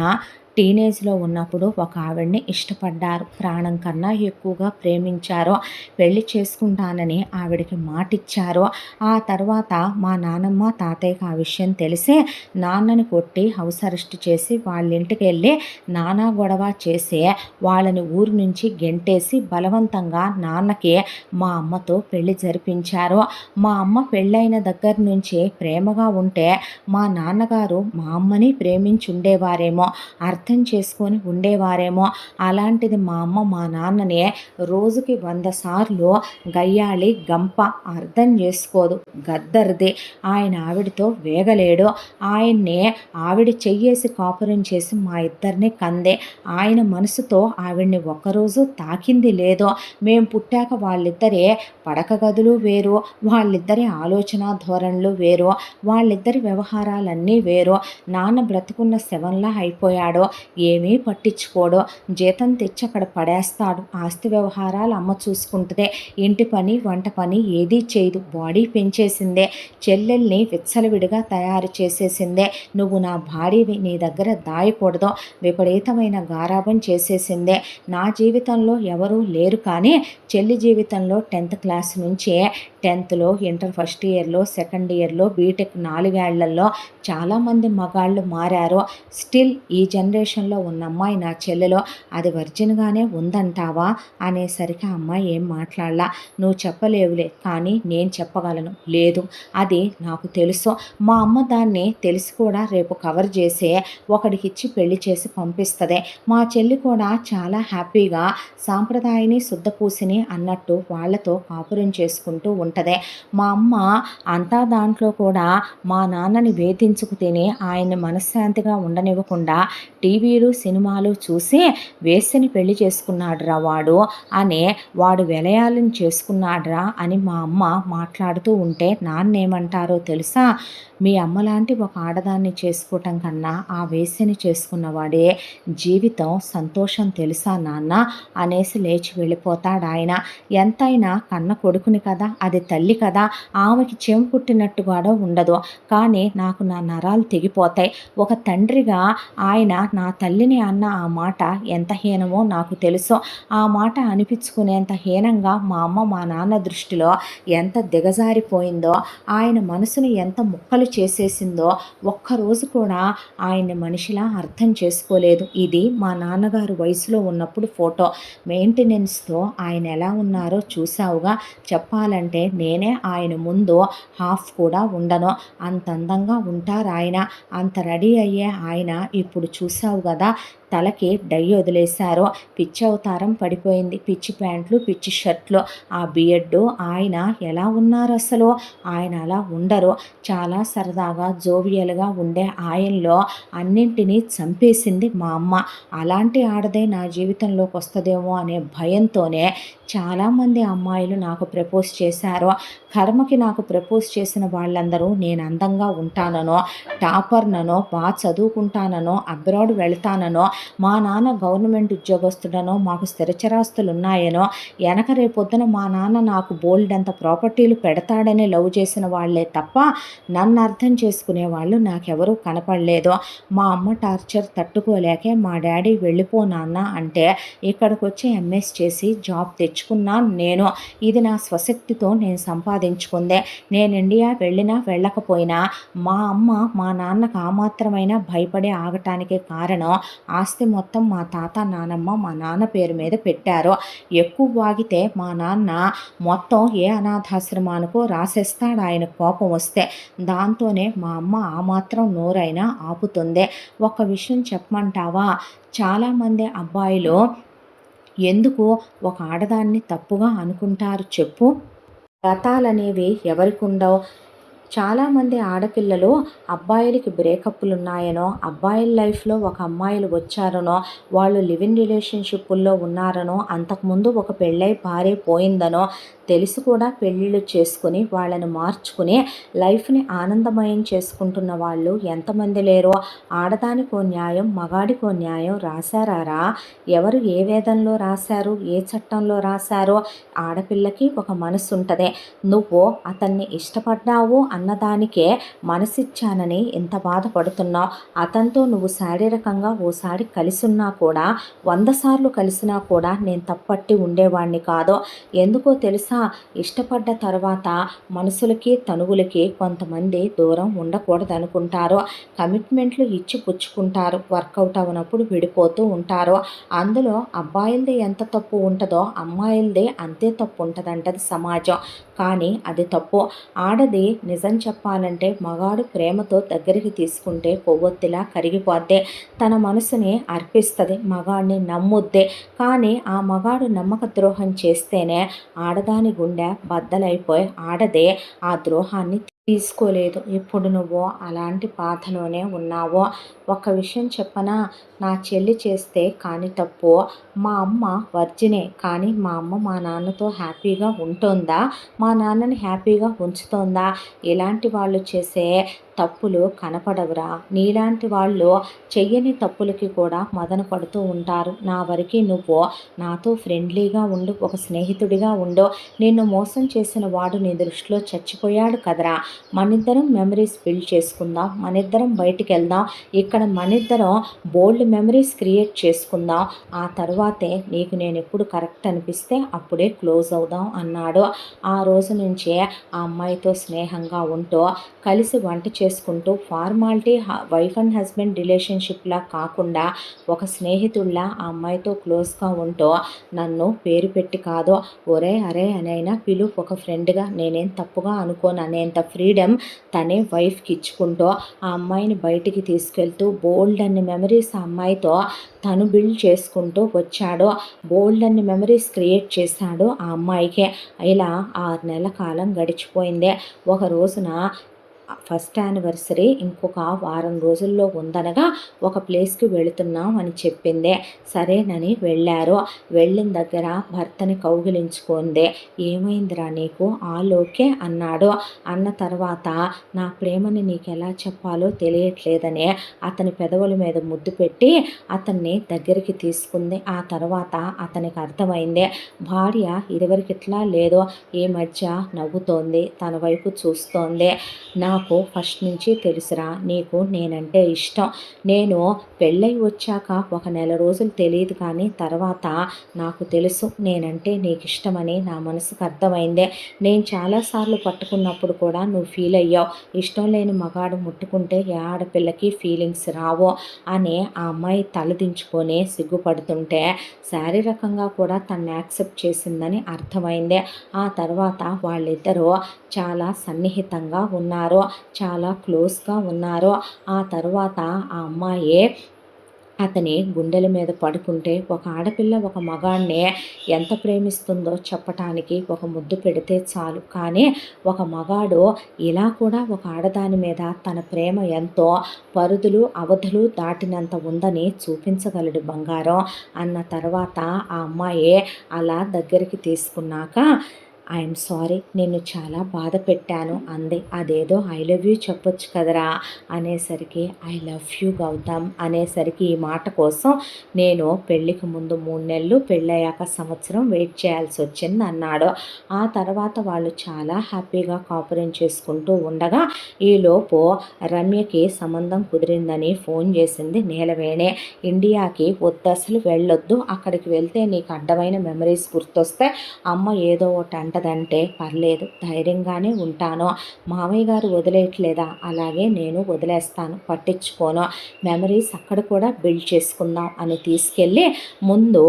టీనేజ్లో ఉన్నప్పుడు ఒక ఆవిడ్ని ఇష్టపడ్డారు. ప్రాణం కన్నా ఎక్కువగా ప్రేమించారు. పెళ్లి చేసుకుంటానని ఆవిడకి మాటిచ్చారు. ఆ తర్వాత మా నానమ్మ తాతయ్యకి ఆ విషయం తెలిసి నాన్నని కొట్టి హౌస్ అరెస్ట్ చేసి వాళ్ళ ఇంటికి వెళ్ళి నానా గొడవ చేసి వాళ్ళని ఊరు నుంచి గెంటేసి బలవంతంగా నాన్నకి మా అమ్మతో పెళ్లి జరిపించారు. మా అమ్మ పెళ్ళైన దగ్గర నుంచి ప్రేమగా ఉంటే మా నాన్నగారు మా అమ్మని ప్రేమించి ఉండేవారేమో, అర్థం చేసుకొని ఉండేవారేమో. అలాంటిది మా అమ్మ మా నాన్ననే రోజుకి 100 సార్లు గయ్యాళి గంప, అర్థం చేసుకోదు, గద్దరిది. ఆయన ఆవిడతో వేగలేడు. ఆయన్ని ఆవిడ చెయ్యేసి కాపురం చేసి మా ఇద్దరిని కందే. ఆయన మనసుతో ఆవిడ్ని ఒక్కరోజు తాకింది లేదో. మేము పుట్టాక వాళ్ళిద్దరే పడక గదులు వేరు, వాళ్ళిద్దరి ఆలోచన ధోరణులు వేరు, వాళ్ళిద్దరి వ్యవహారాలన్నీ వేరు. నాన్న బ్రతుకున్న శవంలా అయిపోయాడు. ఏమీ పట్టించుకోడు. జీతం తెచ్చి అక్కడ పడేస్తాడు. ఆస్తి వ్యవహారాలు అమ్మ చూసుకుంటుంది. ఇంటి పని వంట పని ఏదీ చేయదు. బాడీ పెంచేసిందే. చెల్లెల్ని విచ్చలవిడిగా తయారు చేసేసిందే. నువ్వు నా భార్యవి, నీ దగ్గర దాయకూడదు, విపరీతమైన గారాబం చేసేసిందే. నా జీవితంలో ఎవరూ లేరు కానీ చెల్లి జీవితంలో 10th క్లాస్ నుంచి 10thలో, ఇంటర్ ఫస్ట్ ఇయర్లో, సెకండ్ ఇయర్లో, బీటెక్ 4 ఏళ్లలో చాలామంది మగాళ్ళు మారారు. స్టిల్ ఈ జనరేషన్లో ఉన్న అమ్మాయి నా చెల్లెలో అది వర్జిన్గానే ఉందంటావా అనేసరికి ఆ అమ్మాయి ఏం మాట్లాడలా. నువ్వు చెప్పలేవులే కానీ నేను చెప్పగలను. లేదు, అది నాకు తెలుసు. మా అమ్మ దాన్ని తెలిసి కూడా రేపు కవర్ చేసి ఒకడికిచ్చి పెళ్లి చేసి పంపిస్తుంది. మా చెల్లి కూడా చాలా హ్యాపీగా సాంప్రదాయని శుద్ధపూసిని అన్నట్టు వాళ్ళతో కాపురం చేసుకుంటూ ఉంటుంది. మా అమ్మ అంతా దాంట్లో కూడా మా నాన్నని వేధించుకు తిని ఆయన్ని మనశ్శాంతిగా ఉండనివ్వకుండా టీవీలు సినిమాలు చూసి వేశ్యని పెళ్లి చేసుకున్నాడురా వాడు అని, వాడు విలయాలను చేసుకున్నాడురా అని మా అమ్మ మాట్లాడుతూ ఉంటే నాన్నేమంటారో తెలుసా? మీ అమ్మలాంటి ఒక ఆడదాన్ని చేసుకోవటం కన్నా ఆ వేశ్యని చేసుకున్నవాడే జీవితం సంతోషం తెలుసా నాన్న అనేసి లేచి వెళ్ళిపోతాడు ఆయన. ఎంతైనా కన్న కొడుకుని కదా, అది తల్లి కదా, ఆమెకి చెం పుట్టినట్టు కూడా ఉండదు. కానీ నాకు నా నరాలు తెగిపోతాయి. ఒక తండ్రిగా ఆయన నా తల్లిని అన్న ఆ మాట ఎంత హీనమో నాకు తెలుసు. ఆ మాట అనిపించుకునేంత హీనంగా మా అమ్మ మా నాన్న దృష్టిలో ఎంత దిగజారిపోయిందో, ఆయన మనసును ఎంత ముక్కలు చేసేసిందో ఒక్కరోజు కూడా ఆయన్ని మనిషిలా అర్థం చేసుకోలేదు. ఇది మా నాన్నగారు వయసులో ఉన్నప్పుడు ఫోటో. మెయింటెనెన్స్తో ఆయన ఎలా ఉన్నారో చూసావుగా. చెప్పాలంటే నేనే ఆయన ముందు హాఫ్ కూడా ఉండను, అంత అందంగా ఉంటారు ఆయన. అంత రెడీ అయ్యే ఆయన ఇప్పుడు చూసావు కదా, తలకి డై వదిలేశారు. పిచ్చి అవతారం పడిపోయింది. పిచ్చి ప్యాంట్లు, పిచ్చి షర్ట్లు, ఆ బియర్డు. ఆయన ఎలా ఉన్నారు అసలు? ఆయన అలా ఉండరు. చాలాసార్లు సరదాగా జోవియల్గా ఉండే ఆయనలో అన్నింటినీ చంపేసింది మా అమ్మ. అలాంటి ఆడదే నా జీవితంలోకి వస్తుందేమో అనే భయంతోనే చాలామంది అమ్మాయిలు నాకు ప్రపోజ్ చేశారు. కర్మకి నాకు ప్రపోజ్ చేసిన వాళ్ళందరూ నేను అందంగా ఉంటాననో, టాపర్‌ననో, చదువుకుంటాననో, అబ్రాడ్ వెళ్తాననో, మా నాన్న గవర్నమెంట్ ఉద్యోగస్తుడనో, మాకు స్థిరచరాస్తులున్నాయనో, రేపొద్దున మా నాన్న నాకు బోలెడంత ప్రాపర్టీలు పెడతాడని లవ్ చేసిన వాళ్ళే తప్ప నన్ను అర్థం చేసుకునేవాళ్ళు నాకెవరూ కనపడలేదు. మా అమ్మ టార్చర్ తట్టుకోలేకే మా డాడీ వెళ్ళిపో నాన్న అంటే ఇక్కడికొచ్చి ఎంఎస్ చేసి జాబ్ తెచ్చుకున్నాను నేను. ఇది నా స్వశక్తితో నేను సంపాదించుకుందే. నేను ఇండియా వెళ్ళినా వెళ్ళకపోయినా మా అమ్మ మా నాన్నకు ఆ మాత్రమైనా భయపడి ఆగటానికి కారణం ఆస్తి మొత్తం మా తాత నానమ్మ మా నాన్న పేరు మీద పెట్టారు. ఎక్కువ వాగితే మా నాన్న మొత్తం ఏ అనాథాశ్రమానికో రాసేస్తాడు ఆయన కోపం వస్తే. దాంతోనే మా అమ్మ ఆ మాత్రం నోరైనా ఆపుతుంది. ఒక విషయం చెప్పమంటావా? చాలామంది అబ్బాయిలు ఎందుకు ఒక ఆడదాన్ని తప్పుగా అనుకుంటారు చెప్పు? గతాలనేవి ఎవరికుండవు. చాలామంది ఆడపిల్లలు అబ్బాయిలకి బ్రేకప్లున్నాయనో, అబ్బాయిల లైఫ్‌లో ఒక అమ్మాయిలు వచ్చారనో, వాళ్ళు లివ్ ఇన్ రిలేషన్‌షిప్పుల్లో ఉన్నారనో, అంతకుముందు ఒక పెళ్ళై భార్య పోయిందనో తెలిసి కూడా పెళ్ళిళ్ళు చేసుకుని వాళ్ళని మార్చుకుని లైఫ్‌ని ఆనందమయం చేసుకుంటున్న వాళ్ళు ఎంతమంది లేరో. ఆడదానికో న్యాయం, మగాడికో న్యాయం రాశారారా? ఎవరు ఏ వేదంలో రాశారు? ఏ చట్టంలో రాశారో? ఆడపిల్లకి ఒక మనసు ఉంటది. నువ్వు అతన్ని ఇష్టపడ్డావు అన్నదానికే మనసిచ్చానని ఇంత బాధపడుతున్నావు. అతనితో నువ్వు శారీరకంగా ఓసారి కలిసున్నా కూడా 100 సార్లు కలిసినా కూడా నేను తప్పట్టి ఉండేవాడిని కాదు. ఎందుకో తెలుసా? ఇష్టపడ్డ తర్వాత మనసులకి తనువులకి కొంతమంది దూరం ఉండకూడదనుకుంటారు. కమిట్మెంట్లు ఇచ్చి పుచ్చుకుంటారు. వర్కౌట్ అవనప్పుడు విడిపోతూ ఉంటారు. అందులో అబ్బాయిలది ఎంత తప్పు ఉంటుందో అమ్మాయిలది అంతే తప్పు ఉంటుందంటది సమాజం. కానీ అది తప్పు. ఆడది నిజం చెప్పాలంటే మగాడు ప్రేమతో దగ్గరికి తీసుకుంటే కొవ్వొత్తిలా కరిగిపోద్ది. తన మనసుని అర్పిస్తుంది. మగాడిని నమ్ముద్ది. కానీ ఆ మగాడు నమ్మక ద్రోహం చేస్తేనే ఆడదాని గుండె బద్దలైపోయి ఆడదే ఆ ద్రోహాన్ని తీసుకోలేదు. ఇప్పుడు నువ్వు అలాంటి బాధలోనే ఉన్నావో. ఒక విషయం చెప్పనా? నా చెల్లి చేస్తే కాని తప్పు. మా అమ్మ వర్జినే కానీ మా అమ్మ మా నాన్నతో హ్యాపీగా ఉంటుందా? మా నాన్నని హ్యాపీగా ఉంచుతోందా? ఇలాంటి వాళ్ళు చేసే తప్పులు కనపడవురా. నీలాంటి వాళ్ళు చెయ్యని తప్పులకి కూడా మదన పడుతూ ఉంటారు. నా వరకు నువ్వు నాతో ఫ్రెండ్లీగా ఉండు, ఒక స్నేహితుడిగా ఉండు. నిన్ను మోసం చేసిన వాడు నీ దృష్టిలో చచ్చిపోయాడు కదరా. మనిద్దరం మెమరీస్ బిల్డ్ చేసుకుందాం. మనిద్దరం బయటికి వెళ్దాం. ఇక్కడ మనిద్దరం బోల్డ్ మెమరీస్ క్రియేట్ చేసుకుందాం. ఆ తర్వాతే నీకు నేను ఎప్పుడు కరెక్ట్ అనిపిస్తే అప్పుడే క్లోజ్ అవుదాం అన్నాడు. ఆ రోజు నుంచే ఆ అమ్మాయితో స్నేహంగా ఉంటూ కలిసి వంట చేసుకుంటూ ఫార్మాలిటీ వైఫ్ అండ్ హస్బెండ్ రిలేషన్షిప్లా కాకుండా ఒక స్నేహితుడిలా ఆ అమ్మాయితో క్లోజ్గా ఉంటూ నన్ను పేరు పెట్టి కాదు ఒరే అరే అనైనా పిలు, ఒక ఫ్రెండ్గా నేనేం తప్పుగా అనుకోను అనేంత ఫ్రీడమ్ తనే వైఫ్కి ఇచ్చుకుంటూ ఆ అమ్మాయిని బయటికి తీసుకెళ్తూ బోల్డ్ అన్ని మెమరీస్ ఆ అమ్మాయితో తను బిల్డ్ చేసుకుంటూ వచ్చాడు. బోల్డ్ అన్ని మెమరీస్ క్రియేట్ చేశాడు ఆ అమ్మాయికే. ఇలా 6 నెలల కాలం గడిచిపోయింది. ఒక రోజున ఫస్ట్ యానివర్సరీ ఇంకొక వారం రోజుల్లో ఉందనగా ఒక ప్లేస్కి వెళుతున్నాం అని చెప్పింది. సరేనని వెళ్ళారు. వెళ్ళిన దగ్గర భర్తని కౌగిలించుకుంది. ఏమైందిరా నీకు? ఆలోకే అన్నాడు. అన్న తర్వాత నా ప్రేమని నీకు ఎలా చెప్పాలో తెలియట్లేదని అతని పెదవుల మీద ముద్దు పెట్టి అతన్ని దగ్గరికి తీసుకుంది. ఆ తర్వాత అతనికి అర్థమైంది భార్య ఇదివరకు ఇట్లా లేదో, ఈ మధ్య నవ్వుతోంది, తన వైపు చూస్తోంది. నాకు ఫస్ట్ నుంచి తెలుసురా నీకు నేనంటే ఇష్టం. నేను పెళ్ళై వచ్చాక ఒక నెల రోజులు తెలియదు కానీ తర్వాత నాకు తెలుసు నేనంటే నీకు ఇష్టమని. నా మనసుకు అర్థమైందే. నేను చాలాసార్లు పట్టుకున్నప్పుడు కూడా నువ్వు ఫీల్ అయ్యావు. ఇష్టం లేని మగాడు ముట్టుకుంటే ఏ ఆడపిల్లకి ఫీలింగ్స్ రావు అని ఆ అమ్మాయి తలదించుకొని సిగ్గుపడుతుంటే శారీరకంగా కూడా తను యాక్సెప్ట్ చేసిందని అర్థమైంది. ఆ తర్వాత వాళ్ళిద్దరూ చాలా సన్నిహితంగా ఉన్నారు. చాలా క్లోజ్గా ఉన్నారు. ఆ తర్వాత ఆ అమ్మాయి అతని గుండెల మీద పడుకుంటే ఒక ఆడపిల్ల ఒక మగాడిని ఎంత ప్రేమిస్తుందో చెప్పటానికి ఒక ముద్దు పెడితే చాలు. కానీ ఒక మగాడు ఇలా కూడా ఒక ఆడదాని మీద తన ప్రేమ ఎంతో పరిధులు అవధులు దాటినంత ఉందని చూపించగలడు బంగారం అన్న తర్వాత ఆ అమ్మాయి అలా దగ్గరికి తీసుకున్నాక ఐఎమ్ సారీ, నిన్ను చాలా బాధ పెట్టాను అంది. అదేదో ఐ లవ్ యూ చెప్పొచ్చు కదరా అనేసరికి ఐ లవ్ యూ గౌతమ్ అనేసరికి ఈ మాట కోసం నేను పెళ్ళికి ముందు 3 నెలలు, పెళ్ళయ్యాక సంవత్సరం వెయిట్ చేయాల్సి వచ్చింది అన్నాడు. ఆ తర్వాత వాళ్ళు చాలా హ్యాపీగా కాపురం చేసుకుంటూ ఉండగా ఈలోపు రమ్యకి సంబంధం కుదిరిందని ఫోన్ చేసింది నీలవేణి. ఇండియాకి వద్దసలు వెళ్ళొద్దు, అక్కడికి వెళ్తే నీకు అడ్డమైన మెమరీస్ గుర్తొస్తే అమ్మ ఏదో ఒకటి అంటదంటే పర్లేదు, ధైర్యంగానే ఉంటాను. మామయ్య గారు వదిలేయట్లేదా? అలాగే నేను వదిలేస్తాను, పట్టించుకోను. మెమరీస్ అక్కడ కూడా బిల్డ్ చేసుకుందాం అని తీసుకెళ్ళి ముందు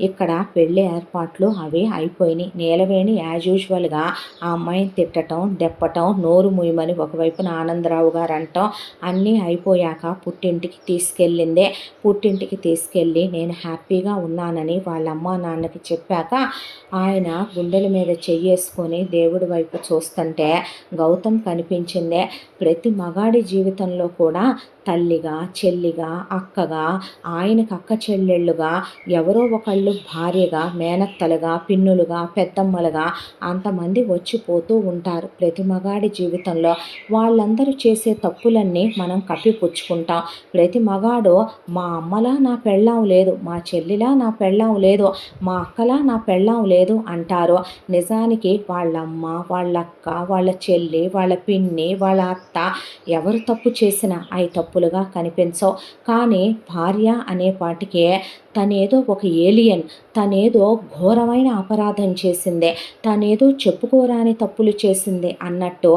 ఇక్కడ పెళ్ళి ఏర్పాట్లు అవి అయిపోయినాయి. నీలవేణి యాజ్ యూజువల్గా ఆ అమ్మాయిని తిట్టడం, దెప్పటం, నోరు ముయ్యమని ఒకవైపున ఆనందరావు గారు అంటాం అన్నీ అయిపోయాక పుట్టింటికి తీసుకెళ్ళిందే. పుట్టింటికి తీసుకెళ్ళి నేను హ్యాపీగా ఉన్నానని వాళ్ళ అమ్మా నాన్నకి చెప్పాక ఆయన గుండెల మీద చెయ్యేసుకొని దేవుడి వైపు చూస్తుంటే గౌతమ్ కనిపించిందే. ప్రతి మగాడి జీవితంలో కూడా తల్లిగా, చెల్లిగా, అక్కగా, ఆయనకు అక్క చెల్లెళ్ళుగా, ఎవరో ఒకళ్ళు భార్యగా, మేనత్తలుగా, పిన్నులుగా, పెద్దమ్మలుగా అంతమంది వచ్చిపోతూ ఉంటారు ప్రతి మగాడి జీవితంలో. వాళ్ళందరూ చేసే తప్పులన్నీ మనం కప్పిపుచ్చుకుంటాం. ప్రతి మగాడు మా అమ్మలా నా పెళ్ళాం లేదు, మా చెల్లిలా నా పెళ్ళాం లేదు, మా అక్కలా నా పెళ్ళాం లేదు అంటారు. నిజానికి వాళ్ళమ్మ, వాళ్ళక్క, వాళ్ళ చెల్లి, వాళ్ళ పిన్ని, వాళ్ళ అత్త ఎవరు తప్పు చేసినా అవి తప్పులుగా కనిపించవు. కానీ భార్య అనేపాటికే తనేదో ఒక ఏలియన్, తనేదో ఘోరమైన అపరాధం చేసిందే, తనేదో చెప్పుకోరాని తప్పులు చేసింది అన్నట్టు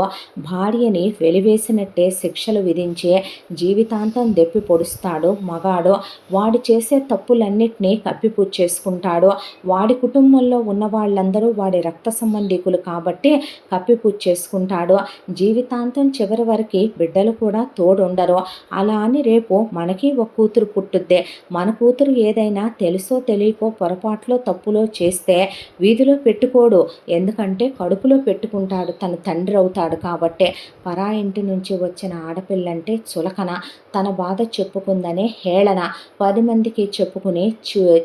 భార్యని వెలివేసినట్టే శిక్షలు విధించే జీవితాంతం దెప్పి పొడుస్తాడు మగాడు. వాడు చేసే తప్పులన్నిటినీ కప్పిపుచ్చేసుకుంటాడు. వాడి కుటుంబంలో ఉన్న వాళ్ళందరూ వాడి రక్త సంబంధికులు కాబట్టి కప్పిపుచ్చేసుకుంటాడు. జీవితాంతం చివరి వరకు బిడ్డలు కూడా తోడుండరు. అలా అని రేపు మనకి ఒక కూతురు పుట్టుద్దే. మన కూతురు ఏదైనా తెలుసో తెలియకో పొరపాట్లో తప్పులో చేస్తే వీధిలో పెట్టుకోడు, ఎందుకంటే కడుపులో పెట్టుకుంటాడు, తన తండ్రి అవుతాడు కాబట్టే. పరా ఇంటి నుంచి వచ్చిన ఆడపిల్లంటే చులకన, తన బాధ చెప్పుకుందనే హేళన, 10 మందికి చెప్పుకుని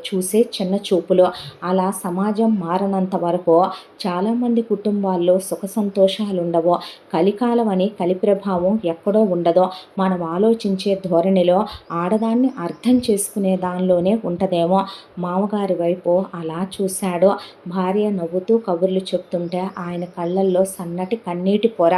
చూసే చిన్న చూపులు. అలా సమాజం మారనంత వరకు చాలామంది కుటుంబాల్లో సుఖ సంతోషాలు ఉండవు. కలికాలం అని కలి ప్రభావం ఎక్కడో ఉండదో. మనం ఆలోచించే ధోరణిలో, ఆడదాన్ని అర్థం చేసుకునే దానిలోనే ఉంటదేమో. మామగారి వైపు అలా చూశాడు. భార్య నవ్వుతూ కబుర్లు చెప్తుంటే ఆయన కళ్ళల్లో సన్నటి కన్నీటి పొర.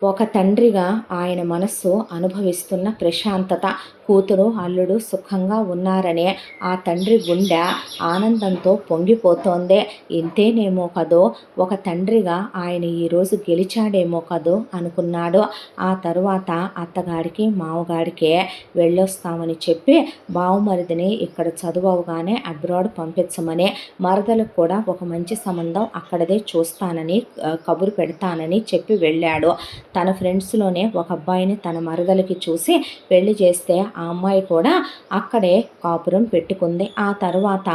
ఒక తండ్రిగా ఆయన మనస్సు అనుభవిస్తున్న ప్రశాంతత, కూతురు అల్లుడు సుఖంగా ఉన్నారనే ఆ తండ్రి గుండె ఆనందంతో పొంగిపోతోంది. ఇంతేనేమో కదో, ఒక తండ్రిగా ఆయన ఈరోజు గెలిచాడేమో కదో అనుకున్నాడు. ఆ తరువాత అత్తగారికి మామగారికి వెళ్ళొస్తామని చెప్పి బావమరిదిని ఇక్కడ చదువు అవగానే అబ్రాడ్ పంపించమని, మరదలకు కూడా ఒక మంచి సంబంధం అక్కడదే చూస్తానని కబురు పెడతానని చెప్పి వెళ్ళాడు. తన ఫ్రెండ్స్లోనే ఒక అబ్బాయిని తన మరదలకి చూసి పెళ్లి చేస్తే ఆ అమ్మాయి కూడా అక్కడే కాపురం పెట్టుకుంది. ఆ తర్వాత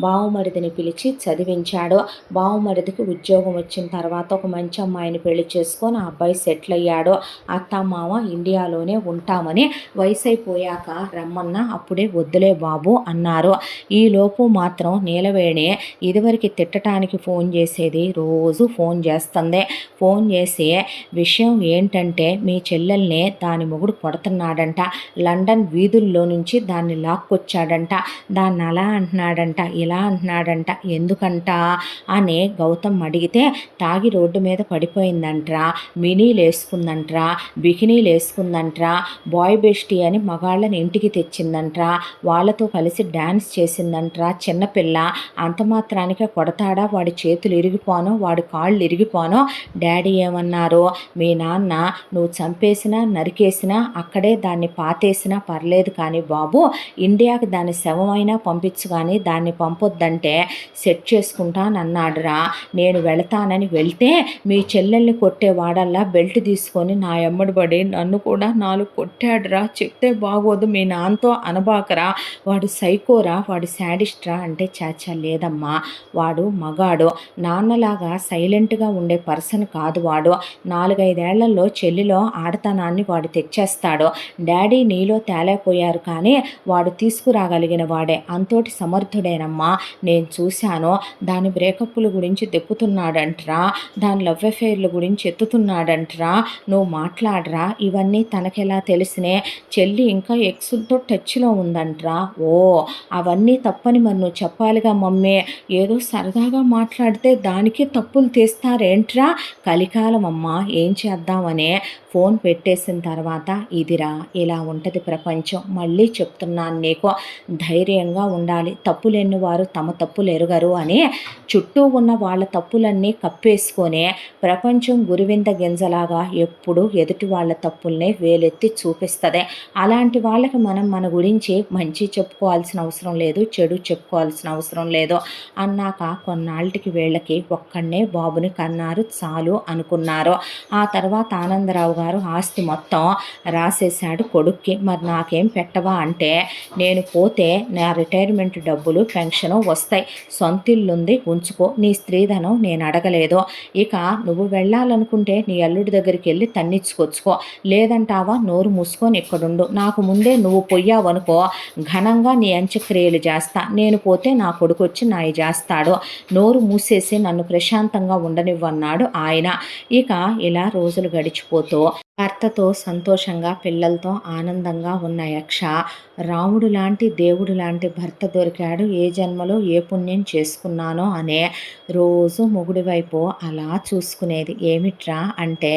బావమరిదిని పిలిచి చదివించాడు. బావమరిదికి ఉద్యోగం వచ్చిన తర్వాత ఒక మంచి అమ్మాయిని పెళ్లి చేసుకొని ఆ అబ్బాయి సెటిల్ అయ్యాడు. అత్త మామ ఇండియాలోనే ఉంటామని, వయసు అయిపోయాక రమ్మన్నా అప్పుడే వద్దులే బాబు అన్నారు. ఈలోపు మాత్రం నీలవేణి ఇదివరకు తిట్టడానికి ఫోన్ చేసేది రోజు ఫోన్ చేస్తుంది. ఫోన్ చేసి విషయం ఏంటంటే మీ చెల్లెల్ని దాని మొగుడు కొడుతున్నాడంట, లండన్ వీధుల్లో నుంచి దాన్ని లాక్కొచ్చాడంట, దాన్ని అలా అంటున్నాడంట, ఇలా అంటున్నాడంట, ఎందుకంట అని గౌతమ్ అడిగితే తాగి రోడ్డు మీద పడిపోయిందంట్రా, మినీలు వేసుకుందంట్రా, బికినీలు వేసుకుందంట్రా, బాయ్ బెస్టీ అని మగాళ్ళని ఇంటికి తెచ్చిందంట్రా, వాళ్ళతో కలిసి డ్యాన్స్ చేసిందంట్రా, చిన్నపిల్ల, అంత మాత్రానికే కొడతాడా? వాడి చేతులు ఇరిగిపోనో, వాడి కాళ్ళు ఇరిగిపోనో. డాడీ ఏమన్నారు? మీ నాన్న నువ్వు చంపేసినా నరికేసినా అక్కడే దాన్ని పాతేసినా పర్లేదు కానీ బాబు, ఇండియాకి దాని శవమైనా పంపించు కానీ దాన్ని పంపొద్దంటే సెట్ చేసుకుంటానన్నాడురా. నేను వెళతానని వెళ్తే మీ చెల్లెల్ని కొట్టేవాడల్లా బెల్ట్ తీసుకొని నా ఎమ్మడి పడి నన్ను కూడా 4 కొట్టాడురా. చెప్తే బాగోదు, మీ నాన్నతో అనబాకరా, వాడు సైకోరా, వాడు శాడిస్ట్రా అంటే చాచా లేదమ్మా, వాడు మగాడు, నాన్నలాగా సైలెంట్గా ఉండే పర్సన్ కాదు వాడు. 4-5 ఏళ్లలో చెల్లిలో ఆడతనాన్ని వాడు తెచ్చేస్తాడు. డాడీ నీలో తేలేకపోయారు కానీ వాడు తీసుకురాగలిగిన వాడే, అంతోటి సమర్థుడేనమ్మా. నేను చూశాను. దాని బ్రేకప్ల గురించి దెప్పుతున్నాడంట్రా, దాని లవ్ అఫైర్ల గురించి ఎత్తుతున్నాడంట్రా. నువ్వు మాట్లాడరా. ఇవన్నీ తనకెలా తెలిసినే? చెల్లి ఇంకా ఎక్స్తో టచ్లో ఉందంట్రా. ఓ అవన్నీ తప్పని మరి నువ్వు చెప్పాలిగా మమ్మీ. ఏదో సరదాగా మాట్లాడితే దానికి తప్పులు తీస్తారేంట్రా? కలికాలం అమ్మా, ఏం చేద్దామనే ఫోన్ పెట్టేసిన తర్వాత ఇదిరా ఇలా ఉంటుంది ప్రపంచం. మళ్ళీ చెప్తున్నాను నీకు, ధైర్యంగా ఉండాలి. తప్పులెన్ని వారు తమ తప్పులు ఎరుగరు అని చుట్టూ ఉన్న వాళ్ళ తప్పులన్నీ కప్పేసుకొని ప్రపంచం గురివింద గింజలాగా ఎప్పుడు ఎదుటి వాళ్ళ తప్పుల్నే వేలెత్తి చూపిస్తుంది. అలాంటి వాళ్ళకి మనం మన గురించి మంచి చెప్పుకోవాల్సిన అవసరం లేదు, చెడు చెప్పుకోవాల్సిన అవసరం లేదు. అన్నాక కొన్నాళ్ళకి వీళ్ళకి ఒక్కడనే బాబుని కన్నారు చాలు అనుకున్నారు. ఆ తర్వాత ఆనందరావు గారు ఆస్తి మొత్తం రాసేశాడు కొడుక్కి. మరి నాకేం పెట్టవా అంటే, నేను పోతే నా రిటైర్మెంట్ డబ్బులు పెన్షను వస్తాయి, సొంతిల్లుంది ఉంచుకో, నీ స్త్రీధనం నేను అడగలేదు, ఇక నువ్వు వెళ్ళాలనుకుంటే నీ అల్లుడి దగ్గరికి వెళ్ళి తన్నిచ్చుకొచ్చుకో, లేదంటావా నోరు మూసుకొని ఇక్కడుండు, నాకు ముందే నువ్వు పొయ్యావనుకో ఘనంగా నీ అంత్యక్రియలు చేస్తా, నేను పోతే నా కొడుకు వచ్చి నాయి చేస్తాడు, నోరు మూసేసి నన్ను ప్రశాంతంగా ఉండనివ్వన్నాడు ఆయన. ఇక ఇలా రోజులు గడిచిపోతూ భర్తతో సంతోషంగా పిల్లలతో ఆనందంగా ఉన్న యక్ష రాముడు లాంటి దేవుడు లాంటి భర్త దొరికాడు, ఏ జన్మలో ఏ పుణ్యం చేసుకున్నానో అనే రోజు మొగుడి వైపు అలా చూసుకునేది. ఏమిట్రా అంటే,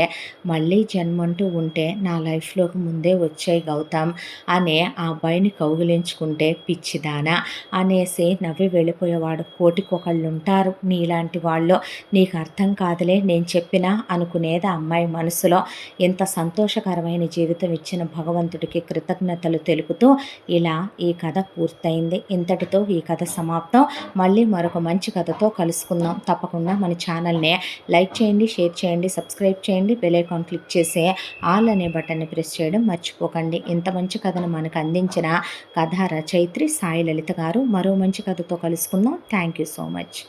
మళ్ళీ జన్మంటూ ఉంటే నా లైఫ్లోకి ముందే వచ్చాయి గౌతమ్ అనే ఆ అబ్బాయిని కౌగిలించుకుంటే పిచ్చిదానా అనేసి నవ్వి వెళ్ళిపోయేవాడు. కోటికొకళ్ళు ఉంటారు నీలాంటి వాళ్ళు, నీకు అర్థం కాదులే నేను చెప్పినా అనుకునేది అమ్మాయి మనసులో. ఇంత సంతోషకరమైన జీవితం ఇచ్చిన భగవంతుడికి కృతజ్ఞతలు తెలుపుతూ ఇలా ఈ కథ పూర్తయింది. ఇంతటితో ఈ కథ సమాప్తం. మళ్ళీ మరొక మంచి కథతో కలుసుకుందాం. తప్పకుండా మన ఛానల్ని లైక్ చేయండి, షేర్ చేయండి, సబ్స్క్రైబ్ చేయండి, బెల్ ఐకాన్ క్లిక్ చేసి ఆల్ అనే బటన్ని ప్రెస్ చేయడం మర్చిపోకండి. ఇంత మంచి కథను మనకు అందించిన కథా రచయిత్రి సాయి లలిత గారు. మరో మంచి కథతో కలుసుకుందాం. Thank you so much.